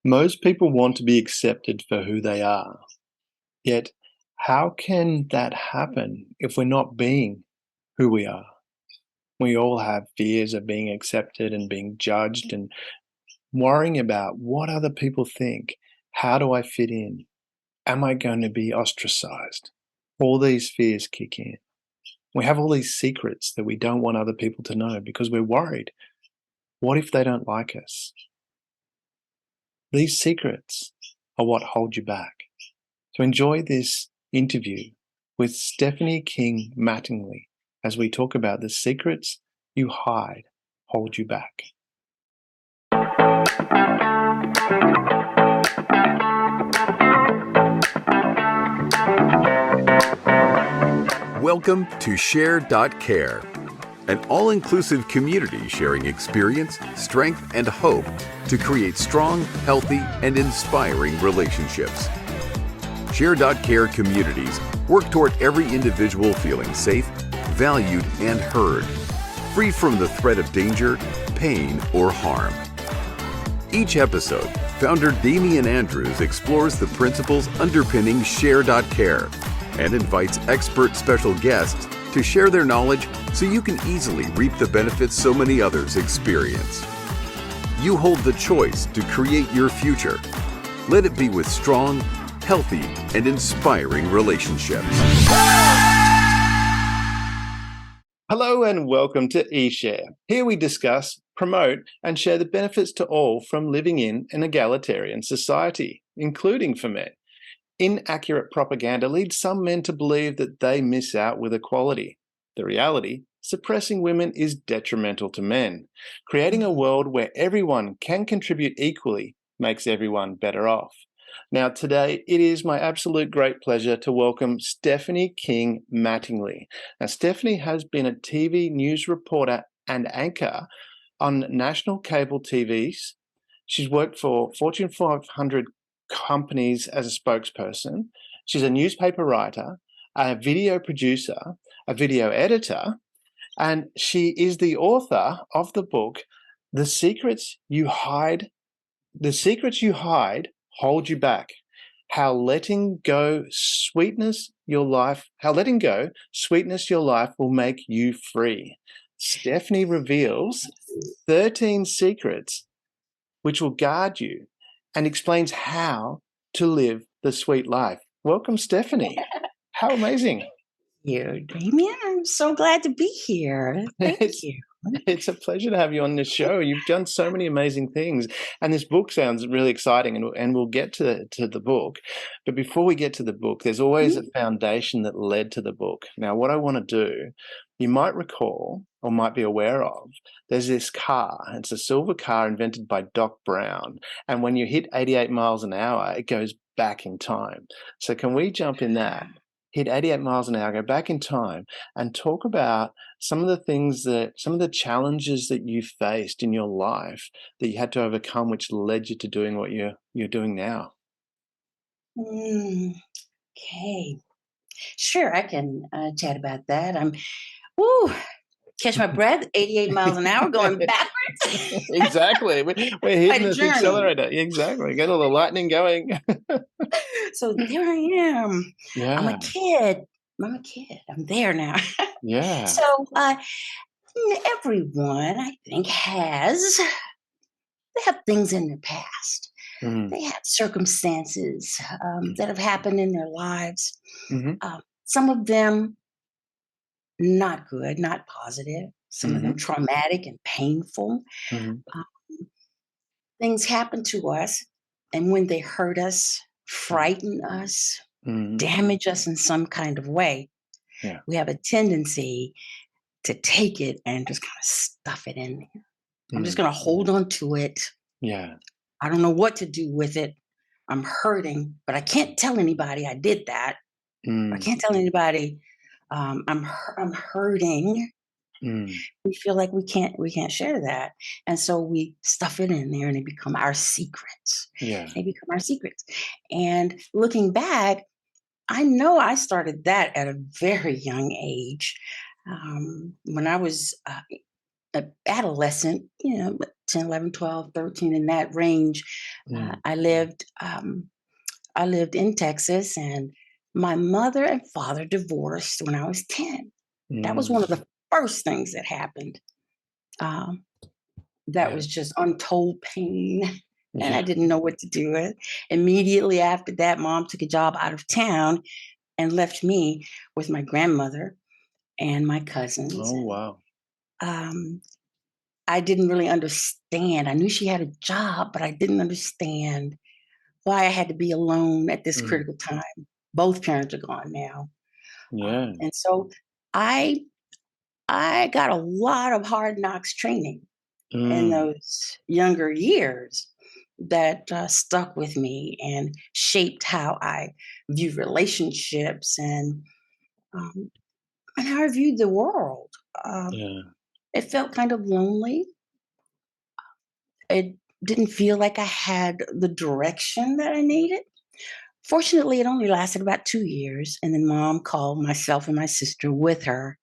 Most people want to be accepted for who they are. Yet, how can that happen if we're not being who we are? We all have fears of being accepted and being judged and worrying about what other people think. How do I fit in? Am I going to be ostracized? All these fears kick in. We have all these secrets that we don't want other people to know because we're worried. What if they don't like us? These secrets are what hold you back. So enjoy this interview with Stephanie King Mattingly as we talk about the secrets you hide hold you back. Welcome to eSHAIR.care, an all-inclusive community sharing experience, strength, and hope to create strong, healthy, and inspiring relationships. eSHAIR.care communities work toward every individual feeling safe, valued, and heard, free from the threat of danger, pain, or harm. Each episode, founder Damian Andrews explores the principles underpinning eSHAIR.care and invites expert special guests to share their knowledge so you can easily reap the benefits so many others experience. You hold the choice to create your future. Let it be with strong, healthy, and inspiring relationships. Hello and welcome to eShare. Here we discuss, promote, and share the benefits to all from living in an egalitarian society, including for men. Inaccurate propaganda leads some men to believe that they miss out with equality. The reality, suppressing women is detrimental to men. Creating a world where everyone can contribute equally makes everyone better off. Now, today, it is my absolute great pleasure to welcome Stephanie King Mattingly. Now, Stephanie has been a TV news reporter and anchor on national cable TVs. She's worked for Fortune 500 companies as a spokesperson. She's a newspaper writer, a video producer, a video editor, and she is the author of the book, The Secrets You Hide Hold You Back. How letting go sweetness your life will make you free. Stephanie reveals 13 secrets which will guard you and explains how to live the sweet life. Welcome, Stephanie. How amazing. You, Damien. I'm so glad to be here. Thank you. It's a pleasure to have you on this show. You've done so many amazing things, and this book sounds really exciting, and we'll get to the book. But before we get to the book, there's always a foundation that led to the book. Now, what I want to do, you might recall or might be aware of, there's this car. It's a silver car invented by Doc Brown, and when you hit 88 miles an hour, it goes back in time. So can we jump in that? Hit 88 miles an hour, go back in time, and talk about some of the challenges that you faced in your life that you had to overcome, which led you to doing what you're doing now. Okay. Sure, I can chat about that. Catch my breath, 88 miles an hour going backwards. Exactly. We're hitting this accelerator. Exactly. Get all the lightning going. So there I am. Yeah. I'm a kid. I'm there now. Yeah. So everyone, I think, they have things in their past. They have circumstances that have happened in their lives. Some of them not good, not positive. Some of them traumatic and painful. Things happen to us, and when they hurt us, frighten us, damage us in some kind of way, we have a tendency to take it and just kind of stuff it in there. I'm just going to hold on to it. Yeah. I don't know what to do with it. I'm hurting, but I can't tell anybody I did that. I can't tell anybody I'm hurting. We feel like we can't share that, and so we stuff it in there, and they become our secrets. Yeah. They become our secrets. And looking back, I know I started that at a very young age. When I was adolescent, 10, 11, 12, 13, in that range. Mm. I lived in Texas, and my mother and father divorced when I was 10. That was one of Mm. the first things that happened. Um, that Yeah. was just untold pain, and I Yeah. didn't know what to do with. Immediately after that, mom took a job out of town and left me with my grandmother and my cousins. Oh, And wow. um, I didn't really understand. I knew she had a job, but I didn't understand why I had to be alone at this Mm. critical time. Both parents are gone now. Yeah. And so I I got a lot of hard knocks training in Mm. those younger years that stuck with me and shaped how I view relationships um, and how I viewed the world. Um, Yeah. it felt kind of lonely. It didn't feel like I had the direction that I needed. Fortunately, it only lasted about 2 years, and then mom called myself and my sister with her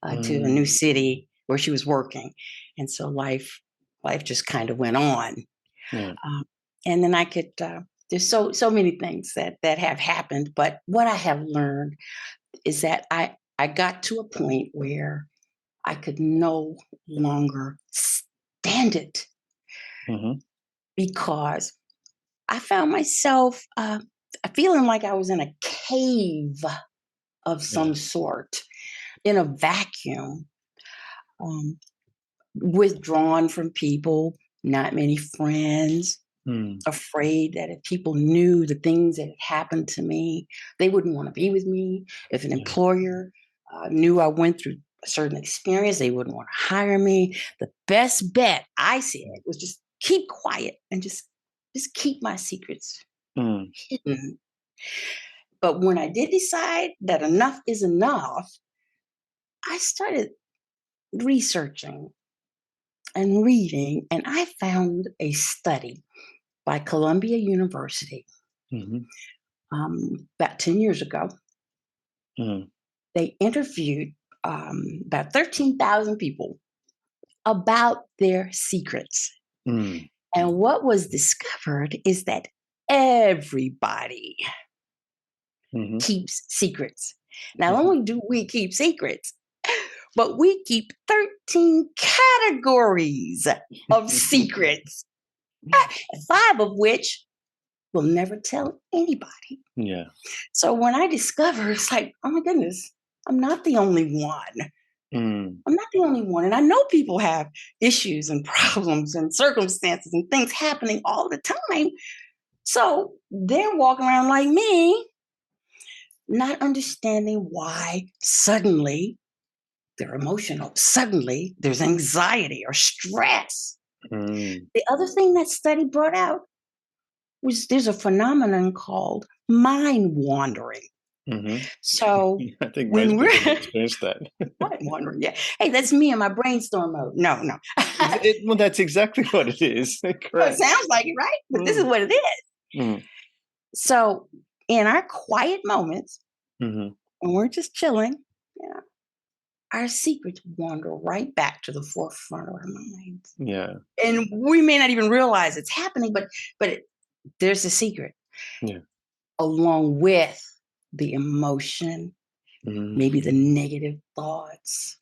to a new Mm. city where she was working, and so life just kind of went on. Yeah. Um, and then I could there's so many things that have happened, but what I have learned is that I got to a point where I could no longer stand it Mhm. because I found myself feeling like I was in a cave of Yeah. some sort, in a vacuum, um, withdrawn from people, not many friends, Mm. afraid that if people knew the things that had happened to me, they wouldn't want to be with me. If an Yeah. employer knew I went through a certain experience, they wouldn't want to hire me. The best bet, I said, was just keep quiet and just keep my secrets Mm. hidden. But when I did decide that enough is enough, I started researching and reading, and I found a study by Columbia University Mhm. about 10 years ago. Mm. They interviewed about 13,000 people about their secrets. Mm. And what was discovered is that everybody Mhm. keeps secrets. Not Mhm. only do we keep secrets, but we keep 13 categories of secrets, five of which we'll never tell anybody. Yeah. So when I discovered, it's like, oh my goodness, I'm not the only one. Mm. I'm not the only one. And I know people have issues and problems and circumstances and things happening all the time. So they're walking around like me, not understanding why suddenly they're emotional. Suddenly there's anxiety or stress. Mm. The other thing that study brought out was there's a phenomenon called mind wandering. Mhm. So I think when most we're people have experienced that. mind wandering, yeah. Hey, that's me in my brainstorm mode. No, no. Well, that's exactly what it is. Well, it Correct. sounds like it, right? But this is Mm. what it is. Mm. So in our quiet moments, Mhm. when we're just chilling, yeah, our secrets wander right back to the forefront of our minds. Yeah. And we may not even realize it's happening, but there's a secret Yeah. along with the emotion, maybe the Mm. negative thoughts,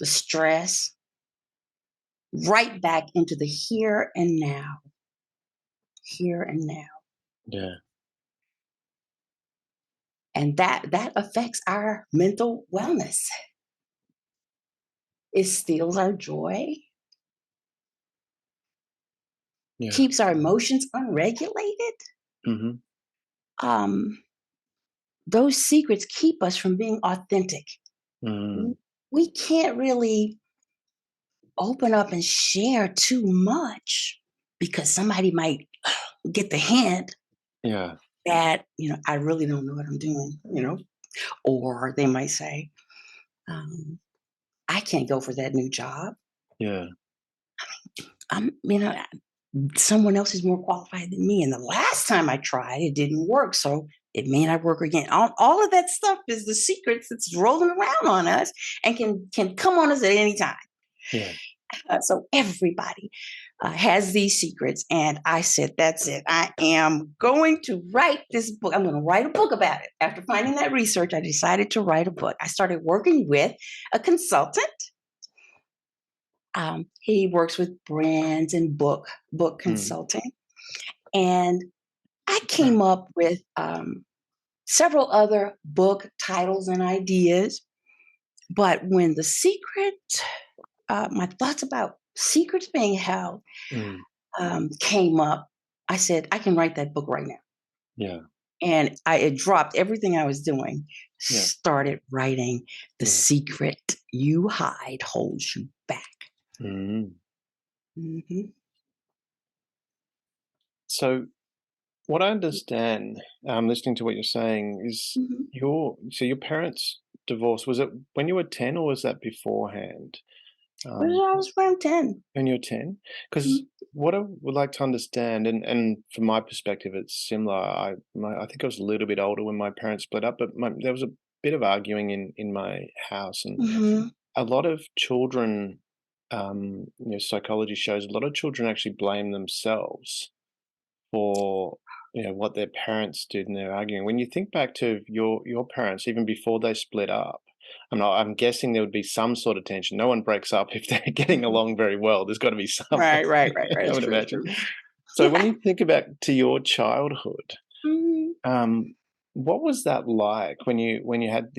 the stress, right back into the here and now. Yeah. And that affects our mental wellness. It steals our joy, Yeah. keeps our emotions unregulated. Mhm. Um, those secrets keep us from being authentic. Mm. We can't really open up and share too much because somebody might get the hint Yeah. that, I really don't know what I'm doing, or they might say, um, I can't go for that new job. Yeah. I'm, someone else is more qualified than me. And the last time I tried, it didn't work. So it may not work again. All of that stuff is the secrets that's rolling around on us and can come on us at any time. Yeah. So everybody has these secrets. And I said, that's it. I am going to write this book. I'm going to write a book about it. After finding that research, I decided to write a book. I started working with a consultant. He works with brands and book Mm. consulting. And I came up with several other book titles and ideas. But when the secret, my thoughts about secrets being held Mm. came up, I said, I can write that book right now. Yeah. And I had dropped everything I was doing, Yeah. started writing. The Mm. secret you hide holds you back. Mm. Hmm. So what I understand, listening to what you're saying, is Hmm. your parents' divorce, was it when you were 10 or was that beforehand? Um, I was around 10. when you were 10? Because Mhm. what I would like to understand, and from my perspective, it's similar. I think I was a little bit older when my parents split up, but there was a bit of arguing in my house, and Mhm. a lot of children, psychology shows a lot of children actually blame themselves for what their parents did in their arguing. When you think back to your parents, even before they split up, I'm guessing there would be some sort of tension. No one breaks up if they're getting Mhm. along very well. There's got to be something. Right. I It's would true, it's imagine. true. So when you think about to your childhood, Mhm. um, what was that like when you had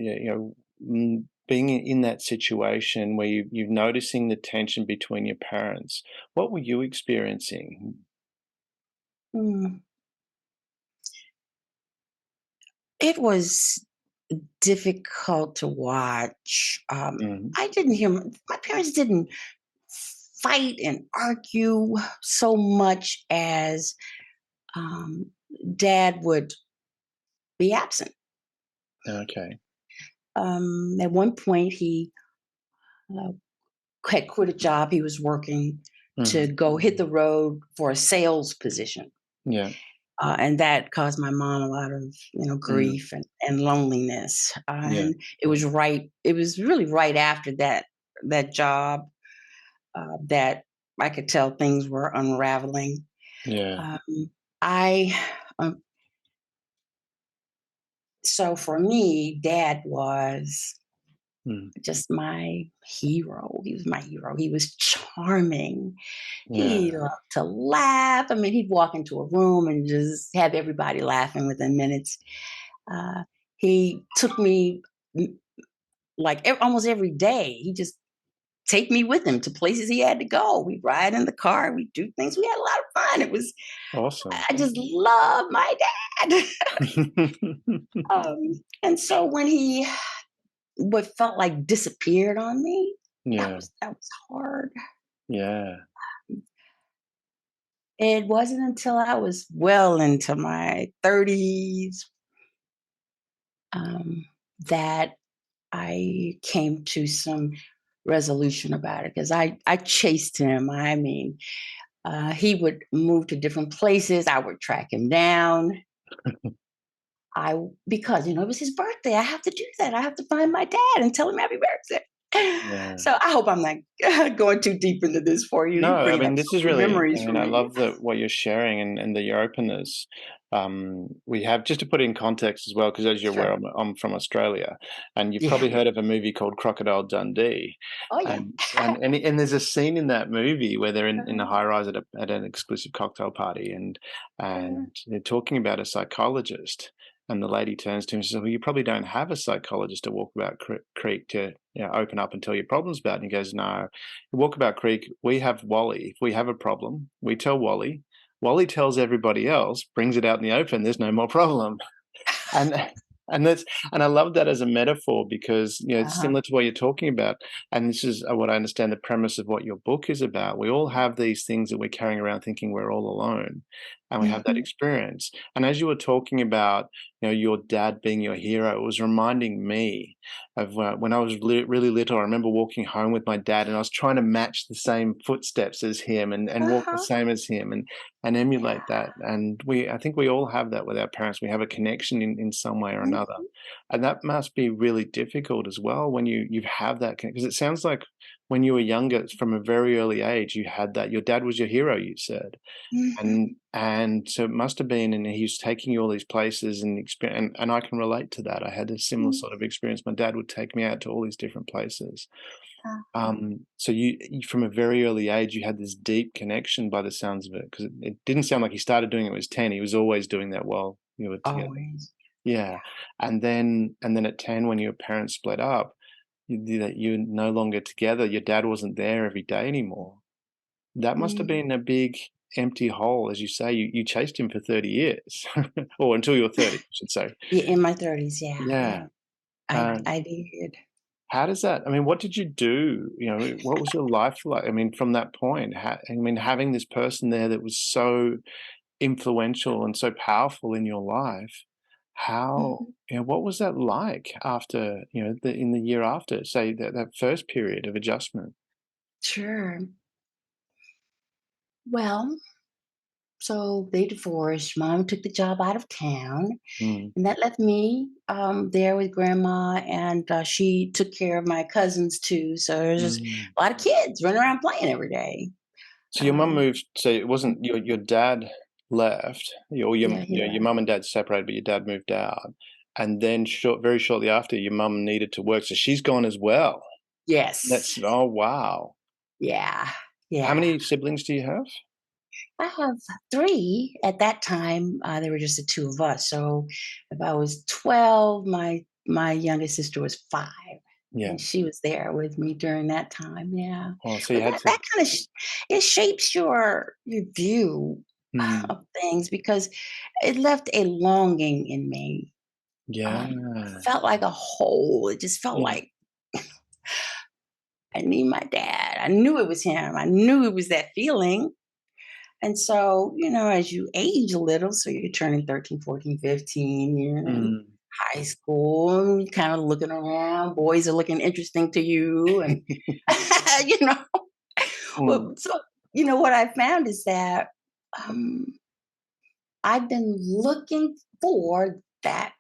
being in that situation where you're noticing the tension between your parents? What were you experiencing? Mm. It was difficult to watch. Mm, I didn't hear my parents didn't fight and argue so much as um, dad would be absent. okay. At one point, he uh, had quit a job he was working to Mhm. go hit the road for a sales position. Yeah. And that caused my mom a lot of Mm. grief and loneliness. Yeah. And it was right. It was really right after that job that I could tell things were unraveling. Yeah. Um, I So for me, Dad was Mm. just my hero. He was my hero. He was charming. He Yeah. loved to laugh. I mean, he'd walk into a room and just have everybody laughing within minutes. Uh, he took me like almost every day. He just take me with him to places he had to go. We'd ride in the car. We'd do things. We had a lot of fun. It was Awesome. I just love my dad. And so when he what felt like disappeared on me, that Yeah. was hard. Yeah. It wasn't until I was well into my 30s um, that I came to some resolution about it because I chased him. I mean, he would move to different places. I would track him down. Because it was his birthday. I have to do that. I have to find my dad and tell him happy birthday. Yeah. So I hope I'm not going too deep into this for you. No, You're I bringing up mean, this so is many really, memories for I me. love what you're sharing and the openness. We have, just to put it in context as well, because as you're aware, Sure. I'm from Australia, and you've Yeah. probably heard of a movie called Crocodile Dundee. Oh yeah. And there's a scene in that movie where they're in a Uh, high rise at an exclusive cocktail party, and uh, they're talking about a psychologist, and the lady turns to him and says, "Well, you probably don't have a psychologist to Walkabout Creek to open up and tell your problems about." And he goes, "No, in Walkabout Creek, we have Wally. If we have a problem, we tell Wally. Wally tells everybody else, brings it out in the open. There's no more problem." And that's, and I love that as a metaphor because it's uh-huh. similar to what you're talking about. And this is what I understand the premise of what your book is about. We all have these things that we're carrying around thinking we're all alone, and we have that Mhm. experience. And as you were talking about, your dad being your hero, it was reminding me of when I was really little. I remember walking home with my dad, and I was trying to match the same footsteps as him and walk the Uh-huh. same as him, and Yeah. emulate that. And I think we all have that with our parents. We have a connection in some way or another. Mhm. And that must be really difficult as well when you have that, because it sounds like when you were younger, from a very early age, you had that. Your dad was your hero, you said. Mhm. And so it must have been, and he was taking you all these places and and I can relate to that. I had a similar Mm. sort of experience. My dad would take me out to all these different places. Uh-huh. So you from a very early age, you had this deep connection by the sounds of it, because it didn't sound like he started doing it when he was 10. He was always doing that while you were together. Always. Yeah. And then at 10, when your parents split up, you're no longer together. Your dad wasn't there every day anymore. That must have Mm. been a big empty hole, as you say. You chased him for 30 years, or until you were 30, I should say. Yeah, in my 30s, yeah, Yeah. yeah. I Uh, I did. how does that, I mean, what did you do? What was your life like? I mean, from that point, I mean, having this person there that was so influential and so powerful in your life, Mhm. what was that like after, in the year after, say, that first period of adjustment? Sure. Well, so they divorced. Mom took the job out of town, Mm, and that left me there with grandma, and she took care of my cousins too. So there's just mm. a lot of kids running around playing every day. So your mum Um, moved, so it wasn't your dad left, or yeah, he your left. mum and dad separated, but your dad moved out, and then very shortly after, your mum needed to work, so she's gone as well. Yes. That's Oh, wow. Yeah. How Yeah. many siblings do you have? I have three. At that time, there were just the two of us. So if I was 12, my youngest sister was 5, Yeah. and she was there with me during that time. Yeah, Oh, so you but had that to. kind of it shapes your view Mm, of things because it left a longing in me. yeah. Felt like a hole. It just felt Yeah. like I need my dad. I knew it was him. I knew it was that feeling. And so, as you age a little, so you're turning 13, 14, 15, you're in Mm. high school, and you're kind of looking around, boys are looking interesting to you. And, you know, Mm. so, what I found is that um, I've been looking for that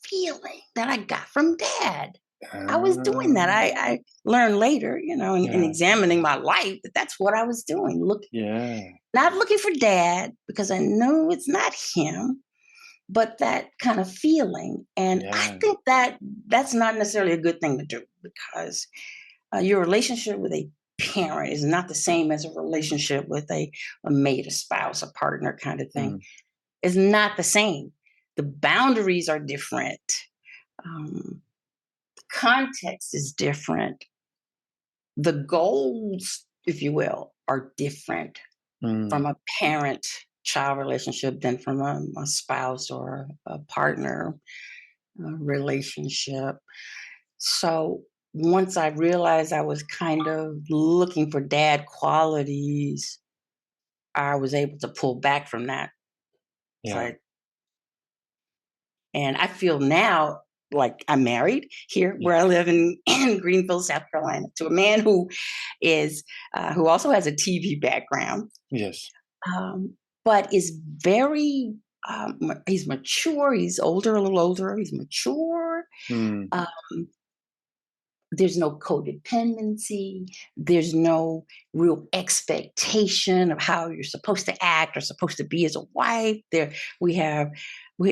feeling that I got from dad. I was doing that. Ah, I learned later, in yeah, examining my life, that that's what I was doing. yeah, Not looking for dad because I know it's not him, but that kind of feeling. And I yeah. think that that's not necessarily a good thing to do because your relationship with a parent is not the same as a relationship with a mate, a spouse, a partner kind of thing. Mm, It's not the same. The boundaries are different. Um, Context is different. The goals, if you will, are different from mm, a parent child relationship than from a spouse or a partner relationship. So once I realized I was kind of looking for dad qualities, I was able to pull back from that. It's yeah, like, and I feel now like I'm married here yeah, where I live in Greenville, South Carolina, to a man who also has a TV background, yes. um, but is very he's mature. He's older, a little older. He's mature. Mm, Um, there's no codependency. There's no real expectation of how you're supposed to act or supposed to be as a wife. We have,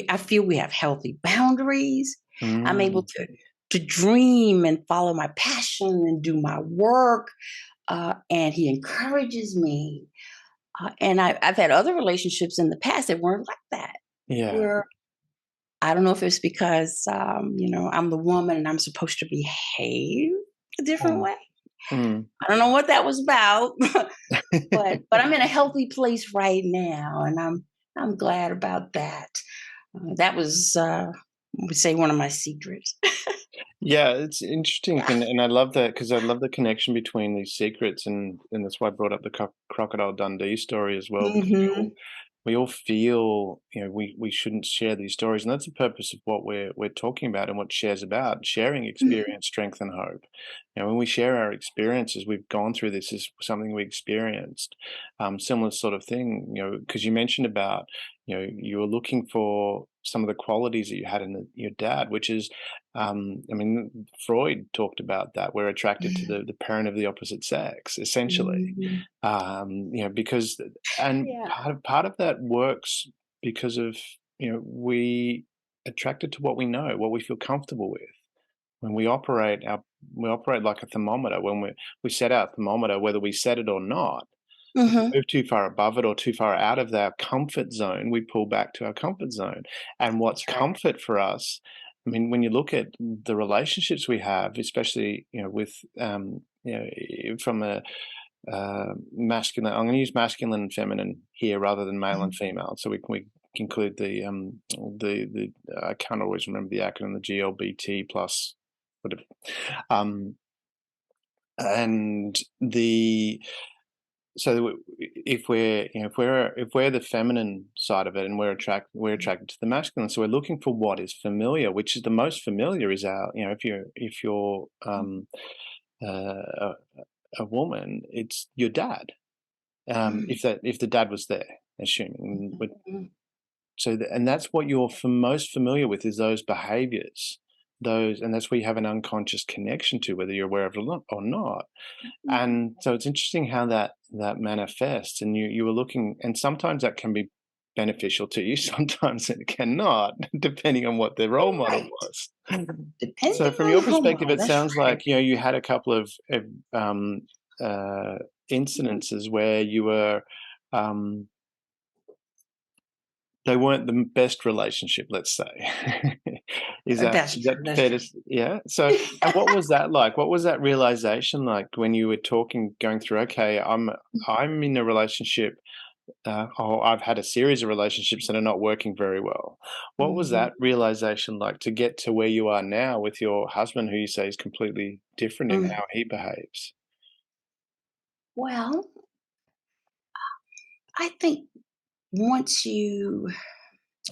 I feel we have healthy boundaries. I'm able mm, to dream and follow my passion and do my work. And he encourages me. And I've had other relationships in the past that weren't like that, yeah, where I don't know if it's because, I'm the woman and I'm supposed to behave a different mm, way. mm. I don't know what that was about, but I'm in a healthy place right now, and I'm glad about that. That was, I would say, one of my secrets. Yeah, it's interesting, Yeah. and I love that, because I love the connection between these secrets, and that's why I brought up the Crocodile Dundee story as well, because Hmm. we all feel, we shouldn't share these stories, and that's the purpose of what we're talking about, and what share's about: sharing Hmm. experience, strength, and hope. When we share our experiences, we've gone through this, is something we experienced, similar sort of thing. Because you mentioned about, you were looking for some of the qualities that you had in your dad, which is I mean, Freud talked about that. We're attracted to the parent of the opposite sex, essentially. Mhm. Because and Yeah. part of that works because of, we attracted to what we know, what we feel comfortable with. When we operate like a thermometer. When we set our thermometer, whether we set it or not, if we Mhm. move too far above it or too far out of our comfort zone, we pull back to our comfort zone. And what's That's right. comfort for us, I mean, when you look at the relationships we have, especially, with, from a masculine, I'm going to use masculine and feminine here rather than male and Mhm. female. So we include the I can't always remember the acronym, the GLBT plus whatever. And the So if we're if we're the feminine side of it, and we're attracted to the masculine, so we're looking for what is familiar, which is the most familiar is our, if you're a, a woman, it's your dad. Mhm. If the dad was there, assuming. Mhm. And that's what you're most familiar with, is those behaviors, and that's where you have an unconscious connection to, whether you're aware of it or not. Mhm. And so it's interesting how that manifests, and you were looking, and sometimes that can be beneficial to you, sometimes it cannot, depending on what the role model Right. was. So Depending from on your the role perspective, model, it that's sounds right. like, you had a couple of um, incidences where you were, um, they weren't the best relationship, let's say. Is that That's is true, that that's fair to true. s yeah? So, and what was that like? What was that realization like when you were going through, "Okay, I'm in a relationship, I've had a series of relationships that are not working very well." What was Mhm. that realization like to get to where you are now with your husband, who you say is completely different in Mm. how he behaves? Well, I think once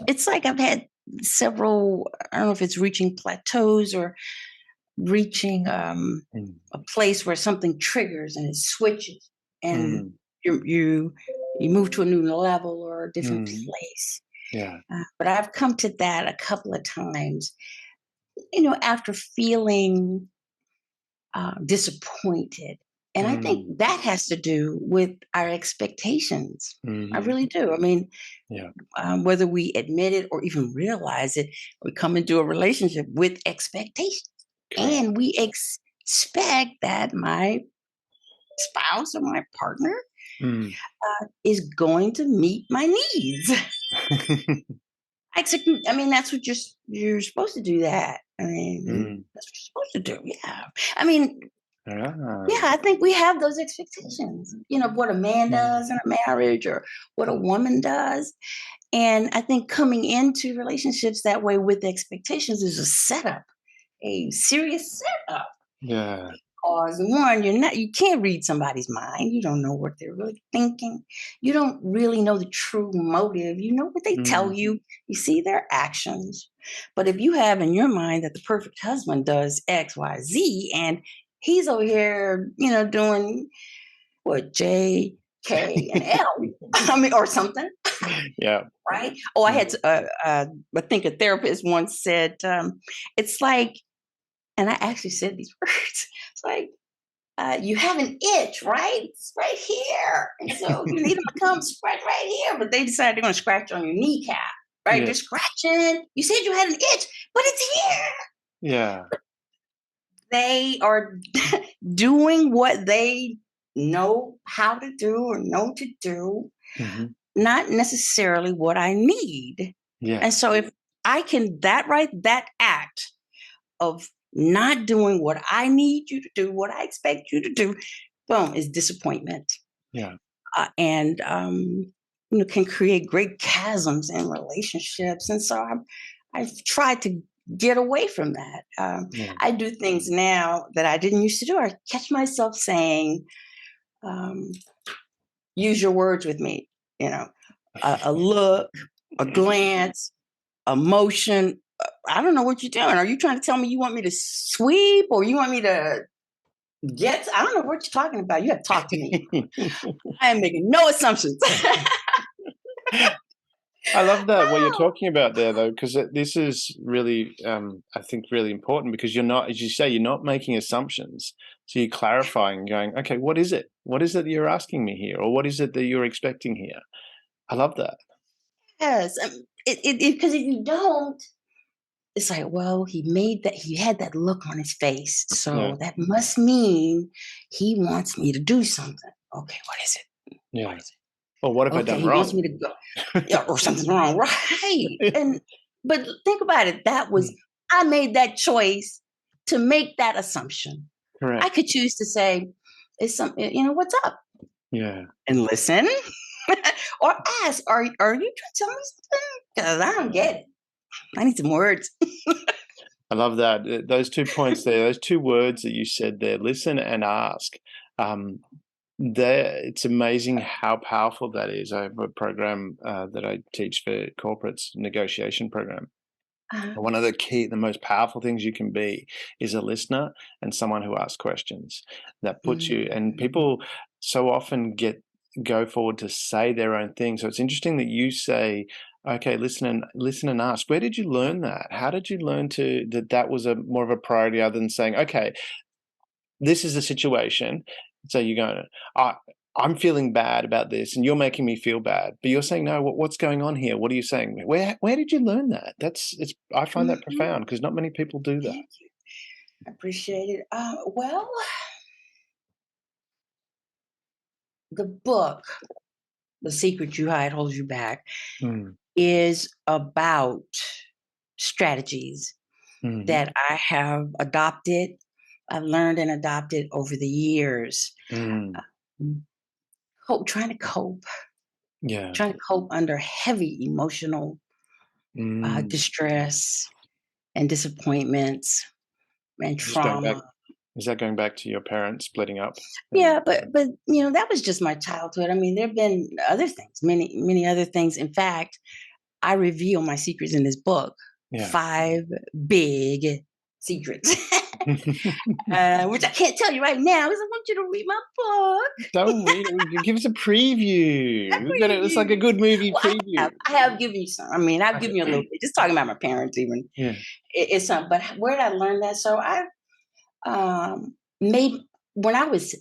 it's like I've had several, I don't know if it's reaching plateaus or reaching, Mm. a place where something triggers and it switches, and Mm. you you you move to a new level or a different Mm. place. Yeah. But I've come to that a couple of times, after feeling disappointed. And I think Mm. that has to do with our expectations. I Mhm. really do. I mean, Yeah. whether we admit it or even realize it, we come into a relationship with expectations. Correct. And we expect that my spouse or my partner Mm. is going to meet my needs. I mean, that's what you're supposed to do. That, I mean, Mm. that's what you're supposed to do. Yeah. I mean, yeah, Ah. I think we have those expectations, of what a man Mm. does in a marriage or what a woman does. And I think coming into relationships that way with expectations is a setup, a serious setup. Yeah. Because one, you can't read somebody's mind. You don't know what they're really thinking. You don't really know the true motive. You know what they tell Mm. you see their actions. But if you have in your mind that the perfect husband does X, Y, Z, and he's over here, doing what, J, K, and L, I mean, or something, Yeah. right? Oh, I Mm. had, I think a therapist once said, it's like, and I actually said these words, it's like, you have an itch, right? It's right here. And so you need them to come scratch right here. But they decided they're going to scratch on your kneecap, right? Yeah. They're scratching. You said you had an itch, but it's here. Yeah. They are doing what they know how to do or know to do, Mhm. not necessarily what I need. And Yeah. so if I can, that act of not doing what I need you to do, what I expect you to do, boom, is disappointment. Yeah. And can create great chasms in relationships. And so I've tried to get away from that. Yeah. I do things now that I didn't used to do. I catch myself saying, um, use your words with me, you know, a look, a glance, a motion. I don't know what you're doing. Are you trying to tell me you want me to sweep or you want me to get? I don't know what you're talking about. You have to talk to me. I am making no assumptions. I love that what you're Oh, talking about there, though, because this is really, I think, really important because you're not, as you say, you're not making assumptions. So you're clarifying, going, okay, what is it? What is it that you're asking me here, or what is it that you're expecting here? I love that. yes. Because if you don't, it's like, well, he had that look on his face. Yeah, So that must mean he wants me to do something. Okay, what is it? What yeah. is Or what it? have I Okay, done he wants wrong? me to go. Yeah, or something's wrong. Right. Yeah, But think about it. mm, I made that choice to make that assumption. I correct. could choose to say, it's something, what's up? Yeah. And listen. Or ask, are you trying to tell me something? Because I don't get it. I need some words. I love that. Those 2 points there, those 2 words that you said there, listen and ask. Um, it's amazing how powerful that is. I have a program that I teach for corporates, negotiation program. Uh, One of the most powerful things you can be is a listener and someone who asks questions. That puts you, and mm, people so often go forward to say their own thing. So it's interesting that you say, okay, listen and ask. Where did you learn that? How did you learn that was a more of a priority other than saying, okay, this is the situation. So you're going, I, I'm feeling bad about this, and you're making me feel bad. But you're saying, no, what's going on here? What are you saying? Where did you learn that? I find that mhm. profound because not many people do that. Thank you. I appreciate it. Well, the book, The Secret You Hide Holds You Back, Mm, is about strategies mhm, that I have adopted. I've learned and adopted over the years. mm, Um, cope, yeah. trying to cope under heavy emotional Mm. distress and disappointments and Just going back, trauma. is that going back to your parents splitting up? Yeah, but that was just my childhood. I mean, there've been other things, many other things. In fact, I reveal my secrets in this book. Yeah. 5 big secrets, which I can't tell you right now because I want you to read my book. Don't read it. Give us a I preview. It's like a preview. good movie Well, preview. I have given you some. I mean, I've given you a little Okay. bit. Just talking about my parents, even Yeah. it's some. But where did I learn that? So I made when I was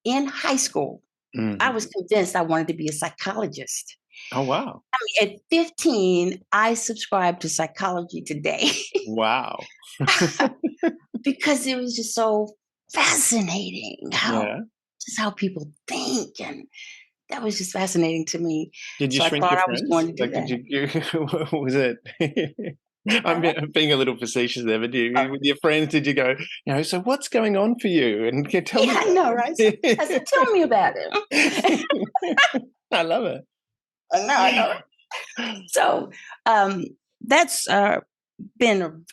in high school. I Mhm. was convinced I wanted to be a psychologist. Oh, wow. At 15, I subscribed to Psychology Today Wow. because it was just so fascinating Yeah. how people think, and that was just fascinating to me. Did you So I shrink thought your I was going friends? to do Like, did that. you was it I'm being a little facetious there, but Uh, with your friends, did you go, "So what's going on for you? And can tell yeah, me I know, right? So I said, about "Tell me about it." it." I love it. I know, right? So um, that's been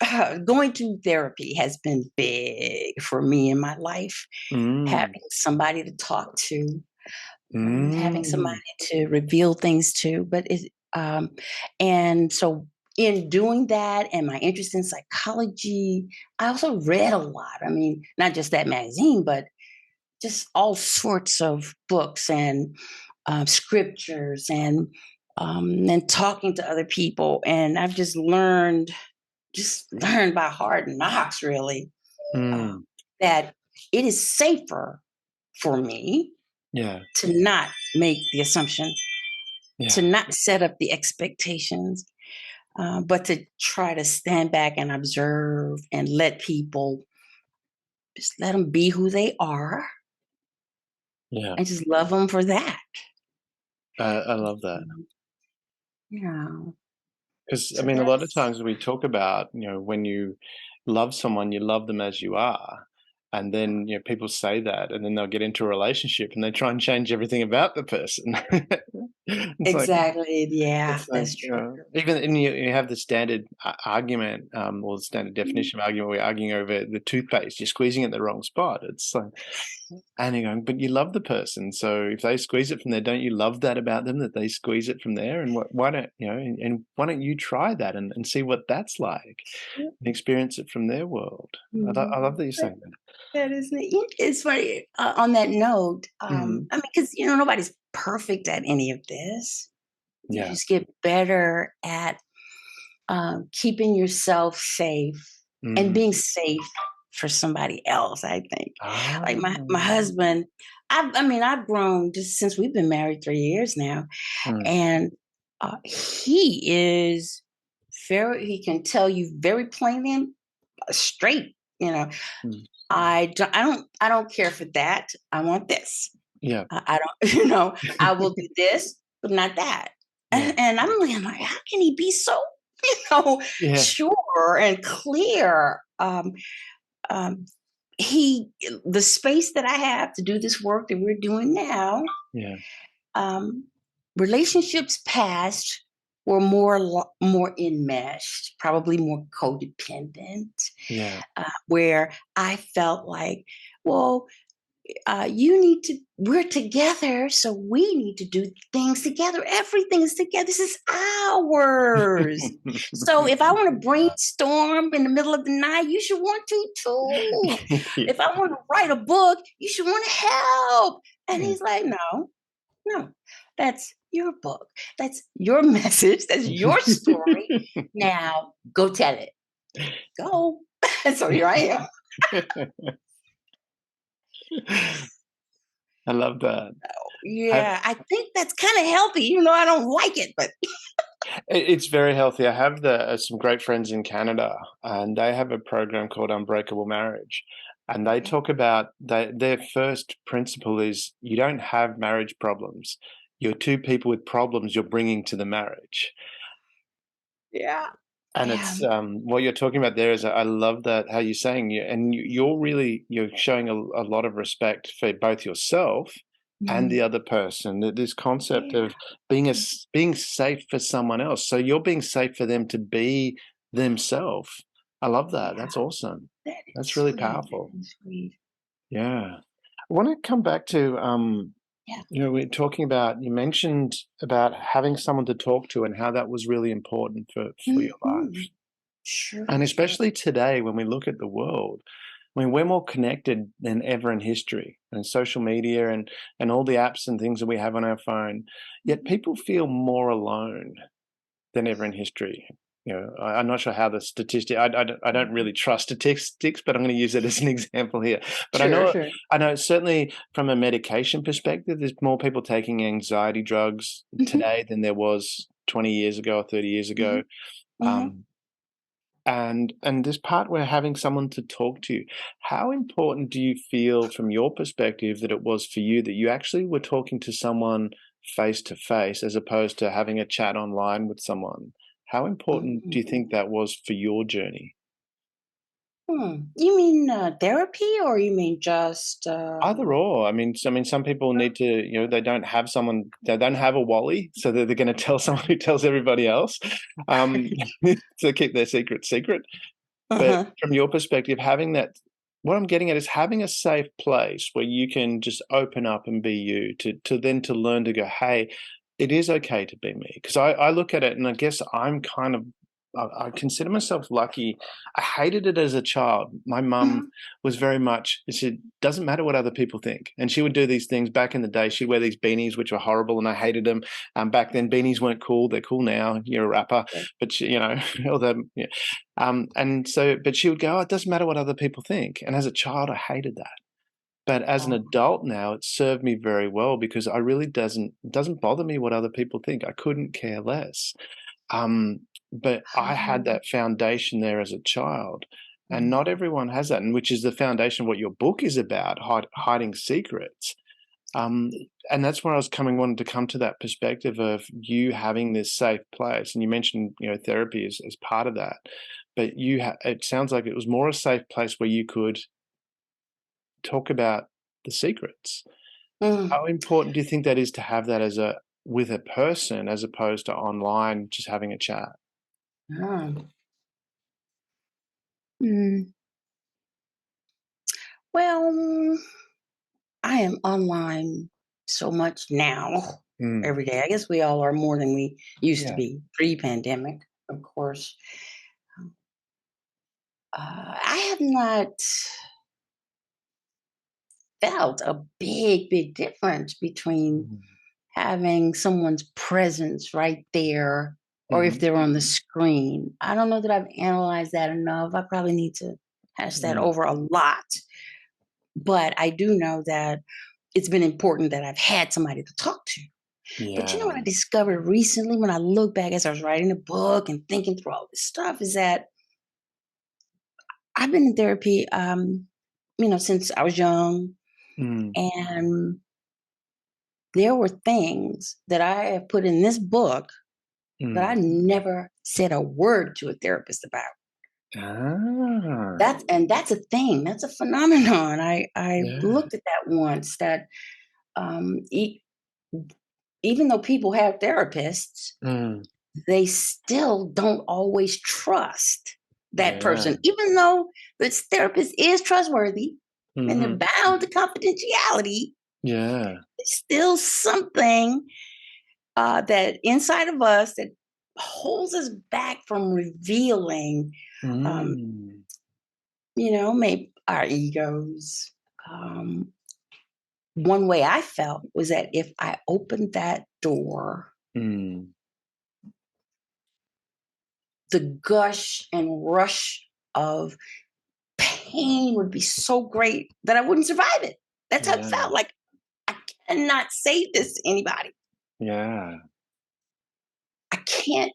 going to therapy has been big for me in my life. Mm. Having somebody to talk to, having somebody Mm. to reveal things to, and so in doing that and my interest in psychology, I also read a lot. I mean, not just that magazine, but just all sorts of books and scriptures and talking to other people. And I've just learned by hard knocks, really, Mm. um, that it is safer for me Yeah. to not make the assumption, to Yeah. not set up the expectations, but to try to stand back and observe and let people just let them be who they are Yeah. and just love them for that. I love that. Mhm. Yeah. Because I So mean, a lot of that's times we talk about, when you love someone, you love them as you are. And then, people say that, and then they'll get into a relationship and they try and change everything about the person. It's like, exactly. Yeah, it's like, that's true. even and you have the standard argument, or the standard Mhm. definition of argument. We're arguing over the toothpaste. You're squeezing it in the wrong spot. It's like, and you're going, but you love the person. So if they squeeze it from there, don't you love that about them that they squeeze it from there? And why don't and why don't you try that and see what that's like Yep. and experience it from their world? I love Mhm. that you're saying that. That is neat. It's funny, on that note, Mm, I mean, because nobody's perfect at any of this. You Yeah. just get better at keeping yourself safe and Mm. being safe for somebody else. I think, Ah. like my husband. I mean, I've grown just since we've been married 3 years now, Mm. and he is very. He can tell you very plainly and straight. You know, Mm. I don't care for that. I want this. Yeah. I don't. You know, I will do this, but not that. Yeah. And I'm like, how can he be so, you know, Yeah. sure and clear? Um, he, the space that I have to do this work that we're doing now, Yeah. um, relationships past were more enmeshed, probably more codependent, Yeah. where I felt like, well, you need to, we're together, so we need to do things together. Everything is together. This is ours. So if I want to brainstorm in the middle of the night, you should want to too. Yeah. If I want to write a book, you should want to help. And Yeah. he's like, no, no, that's your book. That's your message. That's your story. Now go tell it. Go. So here I I love that. Have Yeah, I think that's kind of healthy, even though I don't like it. But it's very healthy. I have some great friends in Canada, and they have a program called Unbreakable Marriage, and they okay. talk about their first principle is you don't have marriage problems. You're two people with problems you're bringing to the marriage. Yeah, And yeah. it's what you're talking about there is I love that how you're saying you're showing a lot of respect for both yourself and the Mhm. other person. This concept Yeah, of being safe for someone else. So you're being safe for them to be themselves. I love that. yeah. That's awesome. That is That's really sweet. That powerful. is sweet. Yeah. I want to come back to Yeah. we're talking about you mentioned about having someone to talk to and how that was really important for your life. Mhm. Sure, And sure. especially today, when we look at the world, I mean, we're more connected than ever in history, and social media and all the apps and things that we have on our phone. Yet Mhm. people feel more alone than ever in history. I'm not sure how the statistic. I don't really trust statistics, but I'm going to use it as an example here. But Sure, sure. I know certainly from a medication perspective, there's more people taking anxiety drugs Mhm, today than there was 20 years ago or 30 years ago. mhm, mhm. Um, and this part where having someone to talk to, how important do you feel from your perspective that it was for you that you actually were talking to someone face to face as opposed to having a chat online with someone? How important do you think Mm. that was for your journey? You mean therapy, or you mean just? Either or. I mean, some people need to, they don't have someone, they don't have a Wally, so they're going to tell someone who tells everybody else, um, to keep their secret secret. But Uh-huh. from your perspective, having that what I'm getting at is having a safe place where you can just open up and be you to learn to go, "Hey, it is okay to be me." 'Cause I look at it and I guess I'm kind of I consider myself lucky. I hated it as a child. My mum Mhm. was very much she said, "Doesn't matter what other people think." And she would do these things back in the day. She'd wear these beanies, which were horrible, and I hated them. Back then, beanies weren't cool. They're cool now. You're a rapper. Okay. But although, yeah. And so, but she would go, "Oh, it doesn't matter what other people think." And as a child, I hated that. But as an Oh. adult now, it served me very well because I really doesn't bother me what other people think. I couldn't care less. But I had Um, that foundation there as a child, and not mhm. everyone has that, and which is the foundation of what your book is about, hiding secrets. Um, and that's where I was wanted to come to that perspective of you having this safe place. And you mentioned, therapy as part of that. But it sounds like it was more a safe place where you could talk about the secrets. Mm. How important do you think that is to have that with a person as opposed to online just having a chat? Ah. Mm. Well, I am online so much now, Mm, every day. I guess we all are more than we used to yeah. be pre-pandemic, of course. I have not felt a big difference between Mm, having someone's presence right there, or if Mhm. they're on the screen. I don't know that I've analyzed that enough. I probably need to hash that Mm. over a lot. But I do know that it's been important that I've had somebody to talk to. But you know what I Yeah. discovered recently when I look back as I was writing the book and thinking through all this stuff is that I've been in therapy, since I was young, Mm. and there were things that I have put in this book that I Mm. never said a word to a therapist about. Ah. That's a thing. That's a phenomenon. I Yeah. looked at that once. That um, e- even though people have therapists, Mm. they still don't always trust that Yeah. person, even though this therapist is trustworthy and they're Mhm. bound to confidentiality. Yeah. There's still something that inside of us that holds us back from revealing, um, Mm. maybe our egos. Um, One way I felt was that if I opened that door, Mm. the gush and rush of pain would be so great that I wouldn't survive it. That's how it Yeah. felt. Like I cannot say this to anybody. Yeah. I can't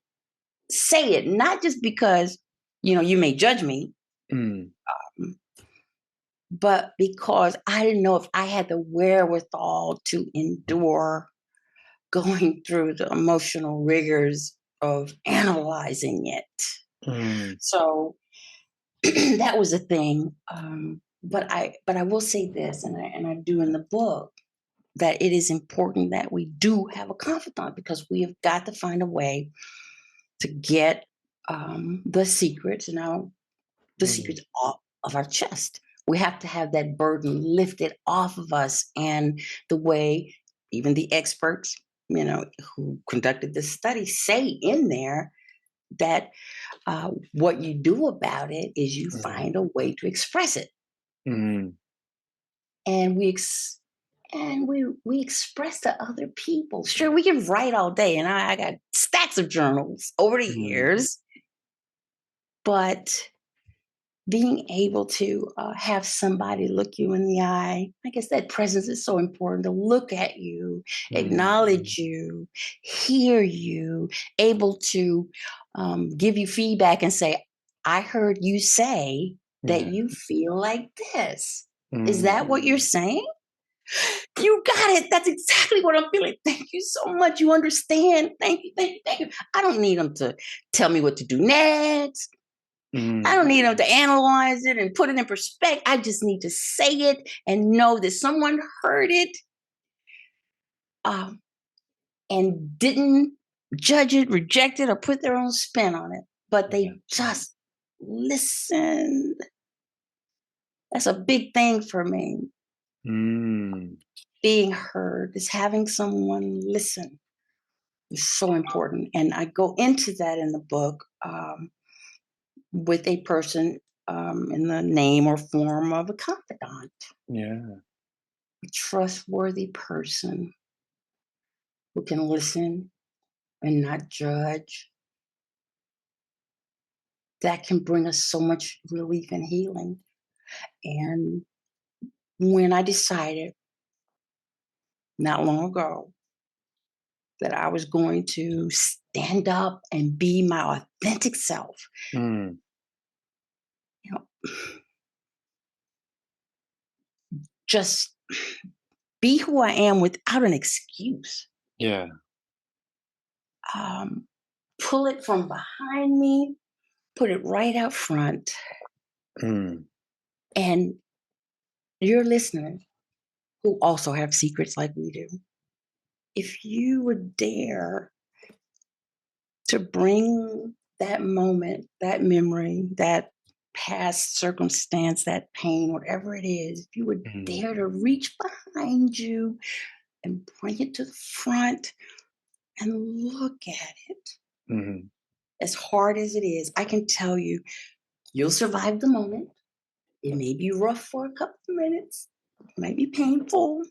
say it, not just because you may judge me, Mm. mm, but because I didn't know if I had the wherewithal to endure going through the emotional rigors of analyzing it. Mm. So that was a thing. But I will say this, and I do in the book, that it is important that we do have a confidant because we have got to find a way to get the secrets the Mm. secrets off of our chest. We have to have that burden lifted off of us. And the way even the experts, who conducted this study say in there that what you do about it is you Mm. find a way to express it. Mm. And we express to other people. Sure, we can write all day, and I got stacks of journals over the Mm. years, but being able to have somebody look you in the eye, I guess that presence is so important, to look at you, Mm. acknowledge you, hear you, able to give you feedback and say, I heard you say that Yeah. you feel like this. Is Mm. that what you're saying? You got it. That's exactly what I'm feeling. Thank you so much. You understand. Thank you, thank you, thank you. I don't need them to tell me what to do next. I Mm. don't need them to analyze it and put it in perspective. I just need to say it and know that someone heard it, um, and didn't judge it, reject it, or put their own spin on it, but Yeah. they just listened. That's a big thing for me. Mm. Being heard is having someone listen is so important. And I go into that in the book with a person in the name or form of a confidant, Yeah. a trustworthy person who can listen and not judge. That can bring us so much relief and healing. And when I decided not long ago that I was going to stand up and be my authentic self, Mm. you know, just be who I am without an excuse. Yeah. Um, Pull it from behind me, put it right out front, Mm. and your listeners who also have secrets like we do, if you would dare to bring that moment, that memory, that past circumstance, that pain, whatever it is, if you would Mm. dare to reach behind you and bring it to the front and look at it, Mhm. as hard as it is, I can tell you, you'll survive the moment. It may be rough for a couple of minutes, it might be painful,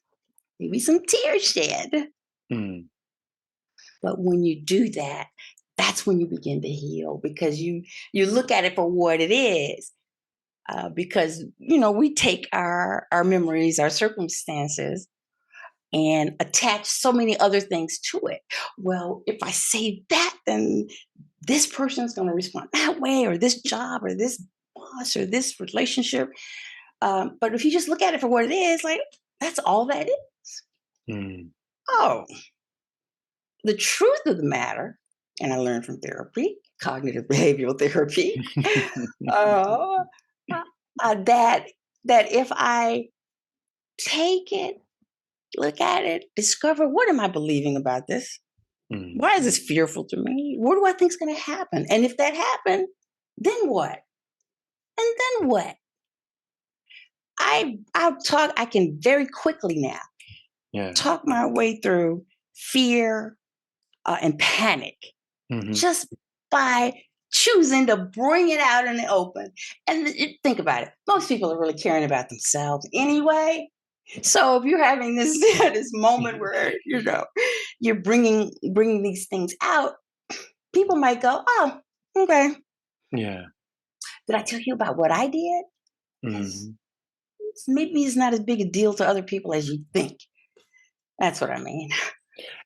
maybe some tears shed, Mm. But when you do that, that's when you begin to heal because you look at it for what it is. Because we take our memories, our circumstances, and attach so many other things to it. Well, if I say that, then this person's going to respond that way, or this job, or this boss, or this relationship. But if you just look at it for what it is, like that's all that is. Mm. Oh, the truth of the matter, and I learned from therapy, cognitive behavioral therapy, uh, that if I take it, look at it, discover what am I believing about this? Mm. Why is this fearful to me? What do I think is going to happen? And if that happened, then what? And then what? I can very quickly now Yeah. talk my way through fear and panic Mhm. just by choosing to bring it out in the open. And think about it. Most people are really caring about themselves anyway. So if you're having this this moment where you're bringing these things out, people might go, "Oh, okay. Yeah. Did I tell you about what I did? Because Mhm. maybe it's not as big a deal to other people as you think." That's what I mean.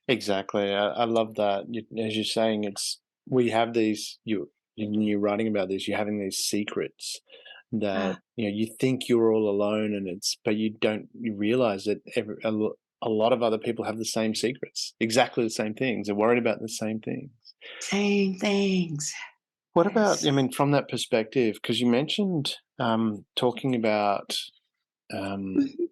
Exactly. I love that. As you're saying, it's we have these. You're writing about this. You're having these secrets that Ah, you think you're all alone, and but you don't. You realize that a lot of other people have the same secrets, exactly the same things. They're worried about the same things. same things. What about? Yes. I mean, from that perspective, because you mentioned talking about. Um, Mhm,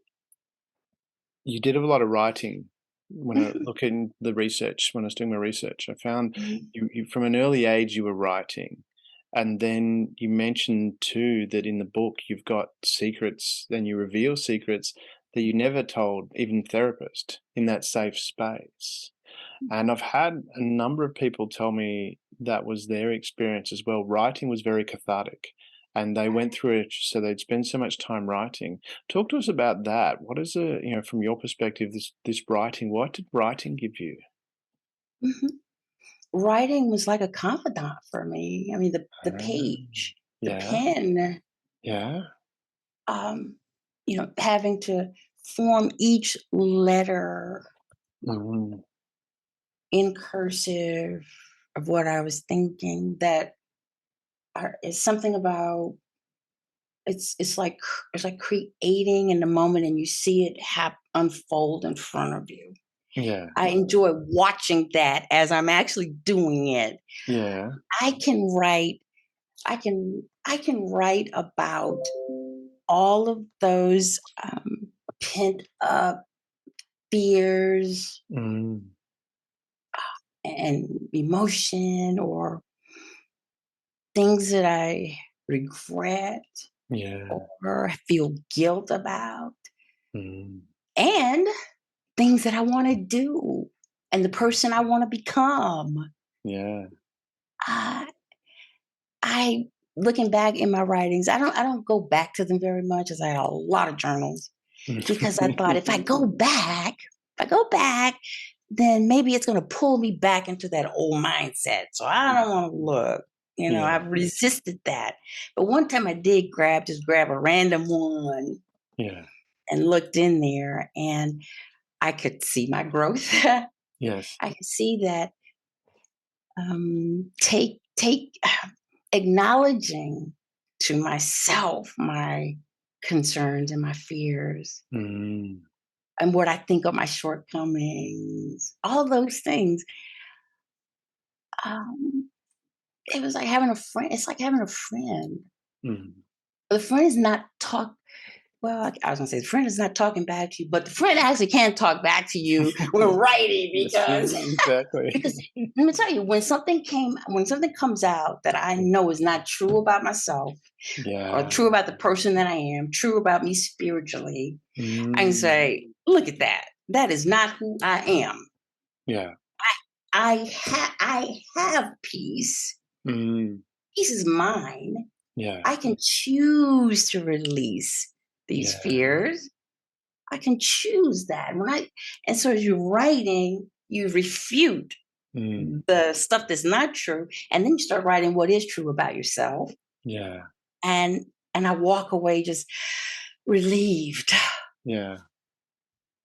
You did a lot of writing. When I mhm, look in the research, when I was doing my research, I found mhm. you from an early age you were writing, and then you mentioned too that in the book you've got secrets, then you reveal secrets that you never told even therapist in that safe space. And I've had a number of people tell me that was their experience as well. Writing was very cathartic, and they went through it, so they'd spend so much time writing. Talk to us about that. What is from your perspective, this writing? What did writing give you? Mhm. Writing was like a confidant for me. I mean, the Ah, page, the yeah, pen, yeah, um, having to form each letter mhm, in cursive of what I was thinking. That is something about it's like creating in the moment, and you see it unfold in front of you. yeah, I enjoy watching that as I'm actually doing it. yeah, I can write I can write about all of those pent up fears mm, and emotion, or things that I regret yeah, or feel guilt about, mm, and things that I want to do and the person I want to become. yeah. I, I looking back in my writings, I don't go back to them very much, as I had a lot of journals, because I thought if I go back, then maybe it's going to pull me back into that old mindset. So I don't want to look. Yeah, I've resisted that. But one time I did just grab a random one yeah, and looked in there, and I could see my growth. I yes, could see that take acknowledging to myself my concerns and my fears mm, and what I think are my shortcomings, all those things. Um, it was like having a friend. It's like having a friend. mm. The friend is not talk. Well, I was gonna say the friend is not talking back to you, but the friend actually can talk back to you when writing, Yes, because exactly. because let me tell you, when something comes out that I know is not true about myself, or Yeah. true about the person that I am, true about me spiritually, I can Mm. say, look at that. That is not who I am. Yeah. I have peace. Mm. Peace is mine. Yeah. I can choose to release these Yeah. fears. I can choose that. And so as you're writing, you refute the stuff that's not true, and then you start writing what is true about yourself. Yeah. And I walk away just relieved. Yeah.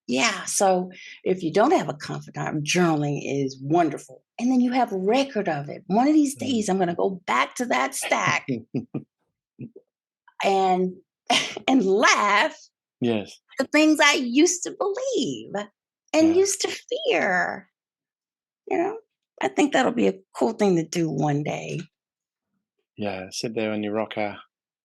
Yeah. So if you don't have a confidant, journaling is wonderful. And then you have a record of it. One of these days, I'm going to go back to that stack and and laugh Yes. at the things I used to believe and Yeah. used to fear. You know, I think that'll be a cool thing to do one day. Yeah. Sit there on your rocker